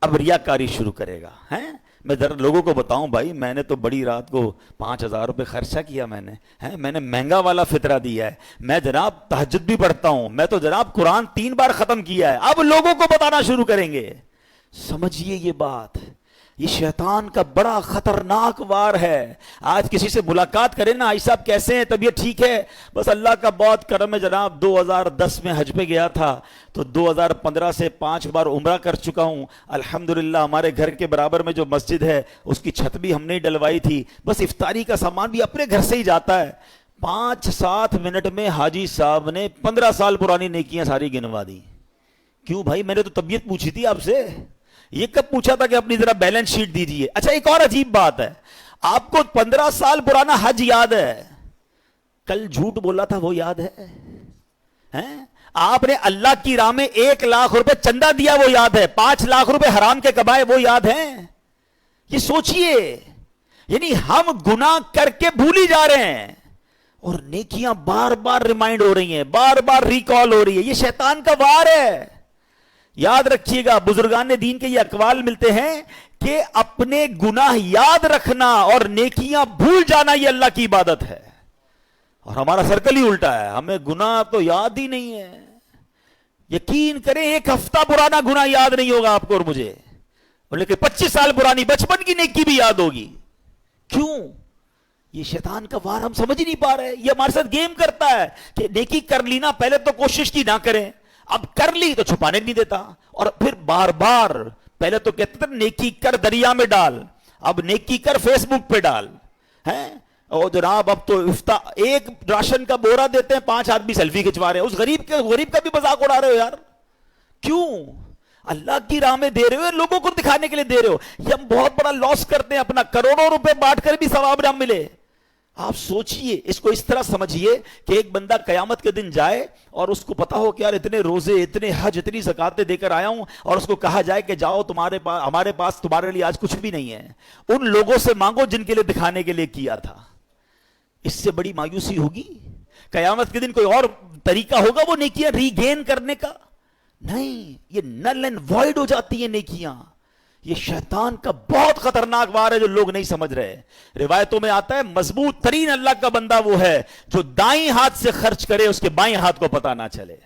اب ریاکاری شروع کرے گا. ہیں میں ذرا لوگوں کو بتاؤں بھائی, میں نے تو بڑی رات کو 5,000 روپے خرچہ کیا, میں نے مہنگا والا فطرہ دیا ہے, میں جناب تہجد بھی پڑھتا ہوں, میں تو جناب قرآن 3 بار ختم کیا ہے. اب لوگوں کو بتانا شروع کریں گے. سمجھیے یہ بات, یہ شیطان کا بڑا خطرناک وار ہے. آج کسی سے ملاقات کریں نا, آج صاحب کیسے ہیں, طبیعت ٹھیک ہے؟ بس اللہ کا بہت کرم ہے جناب, 2010 میں حج پہ گیا تھا تو 2015 سے 5 بار عمرہ کر چکا ہوں الحمدللہ. ہمارے گھر کے برابر میں جو مسجد ہے اس کی چھت بھی ہم نے ڈلوائی تھی, بس افطاری کا سامان بھی اپنے گھر سے ہی جاتا ہے. 5-7 منٹ میں حاجی صاحب نے 15 سال پرانی نیکیاں ساری گنوا دی. کیوں بھائی, میں نے تو طبیعت پوچھی تھی آپ سے, یہ کب پوچھا تھا کہ اپنی ذرا بیلنس شیٹ دیجئے. اچھا ایک اور عجیب بات ہے, آپ کو 15 سال پرانا حج یاد ہے, کل جھوٹ بولا تھا وہ یاد ہے؟ آپ نے اللہ کی راہ میں 1 لاکھ روپے چندہ دیا وہ یاد ہے, 5 لاکھ روپے حرام کے کمائے وہ یاد ہیں؟ یہ سوچئے, یعنی ہم گناہ کر کے بھولی جا رہے ہیں اور نیکیاں بار بار ریمائنڈ ہو رہی ہیں, بار بار ریکال ہو رہی ہے. یہ شیطان کا وار ہے. یاد رکھیے گا, بزرگان دین کے یہ اقوال ملتے ہیں کہ اپنے گناہ یاد رکھنا اور نیکیاں بھول جانا یہ اللہ کی عبادت ہے. اور ہمارا سرکل ہی الٹا ہے, ہمیں گناہ تو یاد ہی نہیں ہے. یقین کریں 1 ہفتہ پرانا گناہ یاد نہیں ہوگا آپ کو اور مجھے, لیکن 25 سال پرانی بچپن کی نیکی بھی یاد ہوگی. کیوں؟ یہ شیطان کا وار ہم سمجھ ہی نہیں پا رہے. یہ ہمارے ساتھ گیم کرتا ہے کہ نیکی کر لی نا, پہلے تو کوشش کی نہ کریں, اب کر لی تو چھپانے نہیں دیتا, اور پھر بار بار, پہلے تو کہتے تھے نیکی کر دریا میں ڈال, اب نیکی کر فیس بک پہ ڈال. ہیں اور جناب اب تو ایک راشن کا بورا دیتے ہیں, 5 آدمی سیلفی کھچوا رہے ہیں, اس غریب کا بھی مذاق اڑا رہے ہو یار. کیوں؟ اللہ کی راہ میں دے رہے ہو, لوگوں کو دکھانے کے لیے دے رہے ہو. یہ ہم بہت بڑا لاس کرتے ہیں اپنا, کروڑوں روپے بانٹ کر بھی ثواب نہ ملے. آپ سوچئے, اس کو اس طرح سمجھیے کہ ایک بندہ قیامت کے دن جائے اور اس کو پتا ہو کہ یار اتنے روزے, اتنے حج, اتنی زکاتیں دے کر آیا ہوں, اور اس کو کہا جائے کہ جاؤ ہمارے پاس تمہارے لیے آج کچھ بھی نہیں ہے, ان لوگوں سے مانگو جن کے لیے دکھانے کے لیے کیا تھا. اس سے بڑی مایوسی ہوگی؟ قیامت کے دن کوئی اور طریقہ ہوگا وہ نیکیاں ریگین کرنے کا؟ نہیں, یہ نل اینڈ وائڈ ہو جاتی ہیں نیکیاں. یہ شیطان کا بہت خطرناک وار ہے جو لوگ نہیں سمجھ رہے. روایتوں میں آتا ہے مضبوط ترین اللہ کا بندہ وہ ہے جو دائیں ہاتھ سے خرچ کرے اس کے بائیں ہاتھ کو پتہ نہ چلے.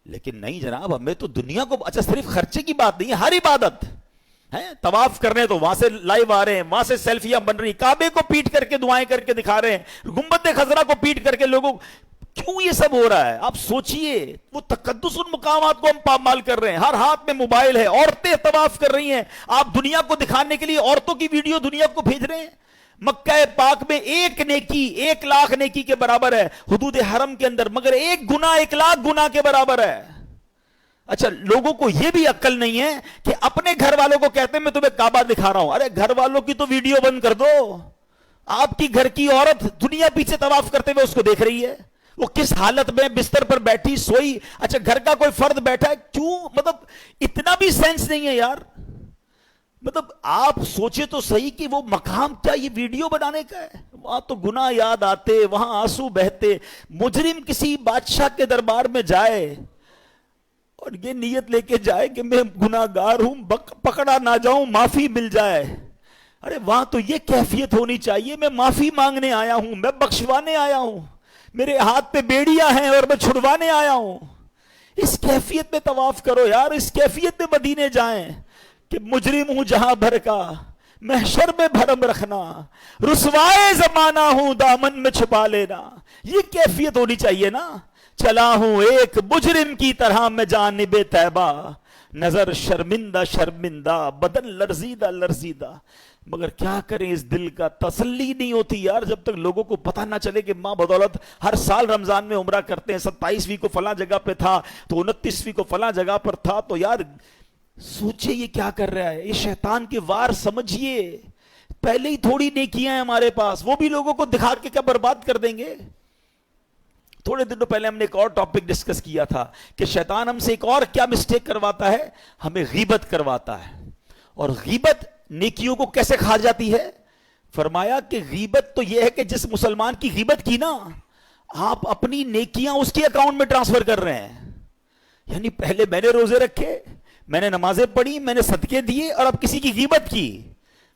لیکن نہیں جناب, ہمیں تو دنیا کو, اچھا صرف خرچے کی بات نہیں ہے, ہر عبادت ہے. طواف کرنے تو وہاں سے لائیو آ رہے ہیں, وہاں سے سیلفیاں بن رہی, کعبے کو پیٹ کر کے دعائیں کر کے دکھا رہے ہیں, گنبد خضرا کو پیٹ کر کے لوگوں. کیوں یہ سب ہو رہا ہے؟ آپ سوچئے, وہ تقدس ان مقامات کو ہم پامال کر رہے ہیں. ہر ہاتھ میں موبائل ہے, عورتیں طواف کر رہی ہیں, آپ دنیا کو دکھانے کے لیے عورتوں کی ویڈیو دنیا کو بھیج رہے ہیں. مکہ پاک میں 1 نیکی 1 لاکھ نیکی کے برابر ہے حدود حرم کے اندر, مگر 1 گناہ 1 لاکھ گناہ کے برابر ہے. اچھا لوگوں کو یہ بھی عقل نہیں ہے کہ اپنے گھر والوں کو کہتے ہیں میں تمہیں کعبہ دکھا رہا ہوں. ارے گھر والوں کی تو ویڈیو بند کر دو, آپ کی گھر کی عورت دنیا پیچھے طواف کرتے ہوئے اس کو دیکھ رہی ہے, وہ کس حالت میں بستر پر بیٹھی سوئی. اچھا گھر کا کوئی فرد بیٹھا ہے, کیوں؟ مطلب اتنا بھی سینس نہیں ہے یار. مطلب آپ سوچے تو صحیح کہ وہ مقام کیا یہ ویڈیو بنانے کا ہے؟ وہاں تو گناہ یاد آتے, وہاں آنسو بہتے. مجرم کسی بادشاہ کے دربار میں جائے اور یہ نیت لے کے جائے کہ میں گناہ گار ہوں, پکڑا نہ جاؤں, معافی مل جائے. ارے وہاں تو یہ کیفیت ہونی چاہیے, میں معافی مانگنے آیا ہوں, میں بخشوانے آیا ہوں, میرے ہاتھ پہ بیڑیاں ہیں اور میں چھڑوانے آیا ہوں. اس کیفیت میں طواف کرو یار, اس کیفیت میں مدینے جائیں کہ مجرم ہوں جہاں بھر کا, محشر میں بھرم رکھنا, رسوائے زمانہ ہوں دامن میں چھپا لینا. یہ کیفیت ہونی چاہیے نا. چلا ہوں ایک مجرم کی طرح میں جانب طیبہ, نظر شرمندہ شرمندہ, بدن لرزیدہ لرزیدہ. مگر کیا کریں, اس دل کا تسلی نہیں ہوتی یار جب تک لوگوں کو پتہ نہ چلے کہ ماں بدولت ہر سال رمضان میں عمرہ کرتے ہیں, 27ویں کو فلاں جگہ پہ تھا تو 29ویں کو فلاں جگہ پر تھا. تو یار سوچے یہ کیا کر رہا ہے, یہ شیطان کے وار سمجھیے. پہلے ہی تھوڑی نیکیاں ہیں ہمارے پاس, وہ بھی لوگوں کو دکھا کے کیا برباد کر دیں گے. تھوڑے دنوں پہلے ہم نے ایک اور ٹاپک ڈسکس کیا تھا کہ شیطان ہم سے ایک اور کیا مسٹیک کرواتا ہے, ہمیں غیبت کرواتا ہے. اور غیبت نیکیوں کو کیسے کھا جاتی ہے؟ فرمایا کہ غیبت تو یہ ہے کہ جس مسلمان کی غیبت کی نا، آپ اپنی نیکیاں اس کے اکاؤنٹ میں ٹرانسفر کر رہے ہیں. یعنی پہلے میں نے روزے رکھے، میں نے نمازیں پڑھی، میں نے صدقے دیے، اور اب کسی کی غیبت کی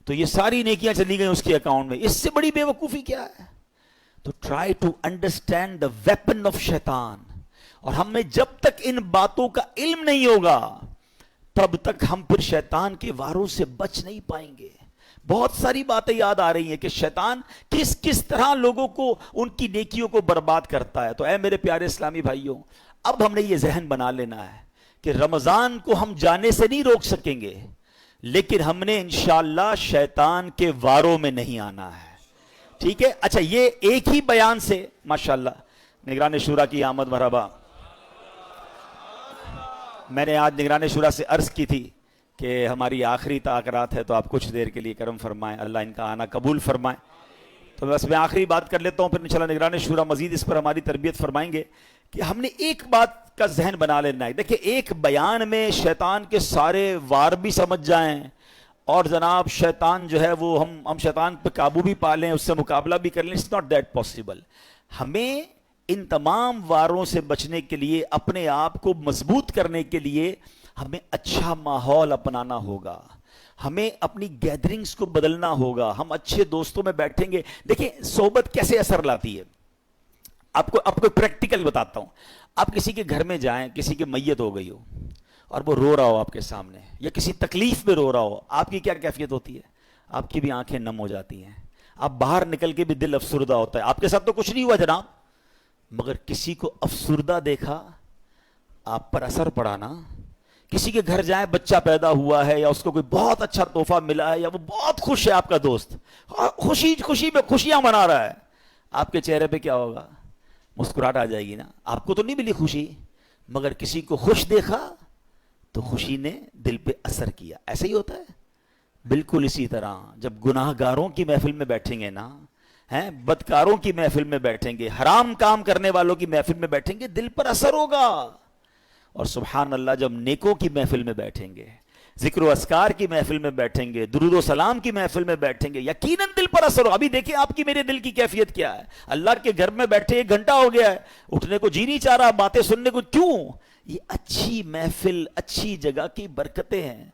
تو یہ ساری نیکیاں چلی گئیں اس کے اکاؤنٹ میں. اس سے بڑی بے وقوفی کیا ہے؟ تو try to understand the weapon of شیطان. اور ہمیں جب تک ان باتوں کا علم نہیں ہوگا تب تک ہم پھر شیطان کے واروں سے بچ نہیں پائیں گے. بہت ساری باتیں یاد آ رہی ہیں کہ شیطان کس کس طرح لوگوں کو ان کی نیکیوں کو برباد کرتا ہے. تو اے میرے پیارے اسلامی بھائیوں، اب ہم نے یہ ذہن بنا لینا ہے کہ رمضان کو ہم جانے سے نہیں روک سکیں گے، لیکن ہم نے انشاءاللہ شیطان کے واروں میں نہیں آنا ہے. ٹھیک ہے؟ اچھا، یہ ایک ہی بیان سے ماشاءاللہ نگران شورا کی آمد مرحبا. میں نے آج نگران شورا سے عرض کی تھی کہ ہماری آخری تاخیرات ہے تو آپ کچھ دیر کے لیے کرم فرمائیں، اللہ ان کا آنا قبول فرمائیں. تو بس میں آخری بات کر لیتا ہوں، پھر انشاءاللہ نگران شورا مزید اس پر ہماری تربیت فرمائیں گے کہ ہم نے ایک بات کا ذہن بنا لینا ہے. دیکھیں، ایک بیان میں شیطان کے سارے وار بھی سمجھ جائیں اور جناب شیطان جو ہے وہ ہم شیطان پہ قابو بھی پالیں، اس سے مقابلہ بھی کر لیں. It's not that possible. ہمیں ان تمام واروں سے بچنے کے لیے، اپنے آپ کو مضبوط کرنے کے لیے ہمیں اچھا ماحول اپنانا ہوگا، ہمیں اپنی گیدرنگز کو بدلنا ہوگا، ہم اچھے دوستوں میں بیٹھیں گے. دیکھیں صحبت کیسے اثر لاتی ہے. آپ کو پریکٹیکل بتاتا ہوں. آپ کسی کے گھر میں جائیں، کسی کی میت ہو گئی ہو اور وہ رو رہا ہو آپ کے سامنے، یا کسی تکلیف میں رو رہا ہو، آپ کی کیا کیفیت ہوتی ہے؟ آپ کی بھی آنکھیں نم ہو جاتی ہیں، آپ باہر نکل کے بھی دل افسردہ ہوتا ہے. آپ کے ساتھ تو کچھ نہیں ہوا جناب، مگر کسی کو افسردہ دیکھا، آپ پر اثر پڑا نا. کسی کے گھر جائیں، بچہ پیدا ہوا ہے یا اس کو کوئی بہت اچھا تحفہ ملا ہے یا وہ بہت خوش ہے آپ کا دوست، خوشی میں خوشیاں منا رہا ہے، آپ کے چہرے پہ کیا ہوگا؟ مسکراہٹ آ جائے گی نا. آپ کو تو نہیں ملی خوشی، مگر کسی کو خوش دیکھا تو خوشی نے دل پہ اثر کیا. ایسا ہی ہوتا ہے. بالکل اسی طرح جب گناہ گاروں کی محفل میں بیٹھیں گے نا، بدکاروں کی محفل میں بیٹھیں گے، حرام کام کرنے والوں کی محفل میں بیٹھیں گے، دل پر اثر ہوگا. اور سبحان اللہ جب نیکوں کی محفل میں بیٹھیں گے، ذکر و اذکار کی محفل میں بیٹھیں گے، درود و سلام کی محفل میں بیٹھیں گے، یقیناً دل پر اثر ہو. ابھی دیکھیں آپ کی میرے دل کی کیفیت کیا ہے. اللہ کے گھر میں بیٹھے 1 گھنٹہ ہو گیا ہے، اٹھنے کو جی نہیں چاہ رہا، باتیں سننے کو. کیوں؟ یہ اچھی محفل، اچھی جگہ کی برکتیں ہیں.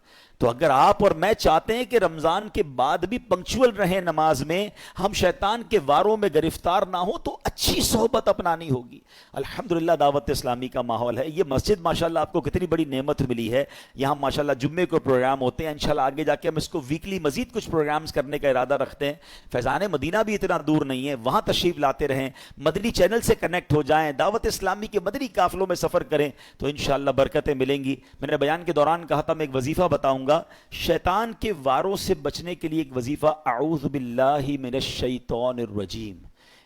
تو اگر آپ اور میں چاہتے ہیں کہ رمضان کے بعد بھی پنکچول رہیں نماز میں، ہم شیطان کے واروں میں گرفتار نہ ہوں، تو اچھی صحبت اپنانی ہوگی. الحمدللہ دعوت اسلامی کا ماحول ہے. یہ مسجد ماشاءاللہ آپ کو کتنی بڑی نعمت ملی ہے. یہاں ماشاءاللہ جمعے کو پروگرام ہوتے ہیں، انشاءاللہ آگے جا کے ہم اس کو ویکلی مزید کچھ پروگرامز کرنے کا ارادہ رکھتے ہیں. فیضان مدینہ بھی اتنا دور نہیں ہے، وہاں تشریف لاتے رہیں، مدنی چینل سے کنیکٹ ہو جائیں، دعوت اسلامی کے مدنی قافلوں میں سفر کریں تو انشاءاللہ برکتیں ملیں گی. میں نے بیان کے دوران کہا تھا میں ایک وظیفہ بتاؤں گا شیطان کے واروں سے بچنے کے لیے. ایک وظیفہ اعوذ باللہ من الشیطان الرجیم،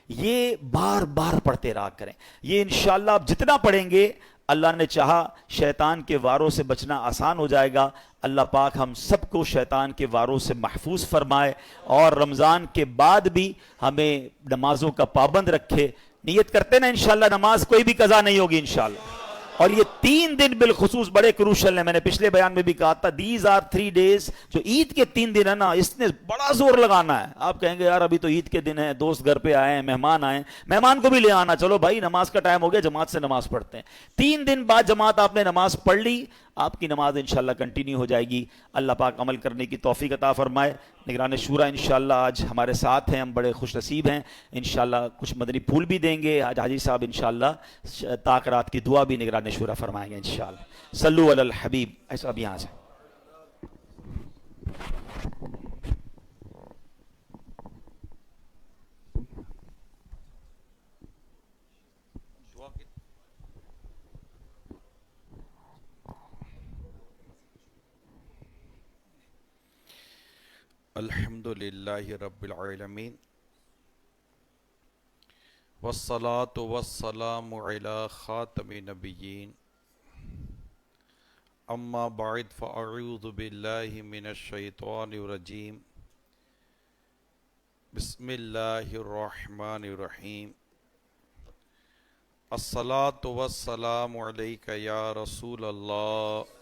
یہ بار بار پڑھتے رہا کریں. یہ انشاءاللہ آپ جتنا پڑھیں گے اللہ نے چاہا شیطان کے واروں سے بچنا آسان ہو جائے گا. اللہ پاک ہم سب کو شیطان کے واروں سے محفوظ فرمائے اور رمضان کے بعد بھی ہمیں نمازوں کا پابند رکھے. نیت کرتے نا انشاءاللہ نماز کوئی بھی قضا نہیں ہوگی انشاءاللہ. اور یہ 3 دن بالخصوص بڑے کروشل ہیں. میں نے پچھلے بیان میں بھی کہا تھا دیز آر 3 days. جو عید کے 3 دن ہے نا، اس نے بڑا زور لگانا ہے. آپ کہیں گے یار ابھی تو عید کے دن ہے، دوست گھر پہ آئے ہیں، مہمان آئے ہیں، مہمان کو بھی لے آنا. چلو بھائی نماز کا ٹائم ہو گیا، جماعت سے نماز پڑھتے ہیں. 3 دن بعد جماعت آپ نے نماز پڑھ لی، آپ کی نماز انشاءاللہ کنٹینیو ہو جائے گی. اللہ پاک عمل کرنے کی توفیق عطا فرمائے. نگران شورا انشاءاللہ آج ہمارے ساتھ ہیں، ہم بڑے خوش نصیب ہیں. انشاءاللہ کچھ مدنی پھول بھی دیں گے آج حاجی صاحب، انشاءاللہ تاخیرات کی دعا بھی نگران شورا فرمائیں گے انشاءاللہ. صلو علی الحبیب. ایسا اب یہاں سے الحمدللہ رب العالمین والصلاة والسلام علی خاتم نبیین اما بعد فاعوذ باللہ من الشیطان الرجیم بسم اللہ الرحمن الرحیم الصلاة والسلام علیک یا رسول اللہ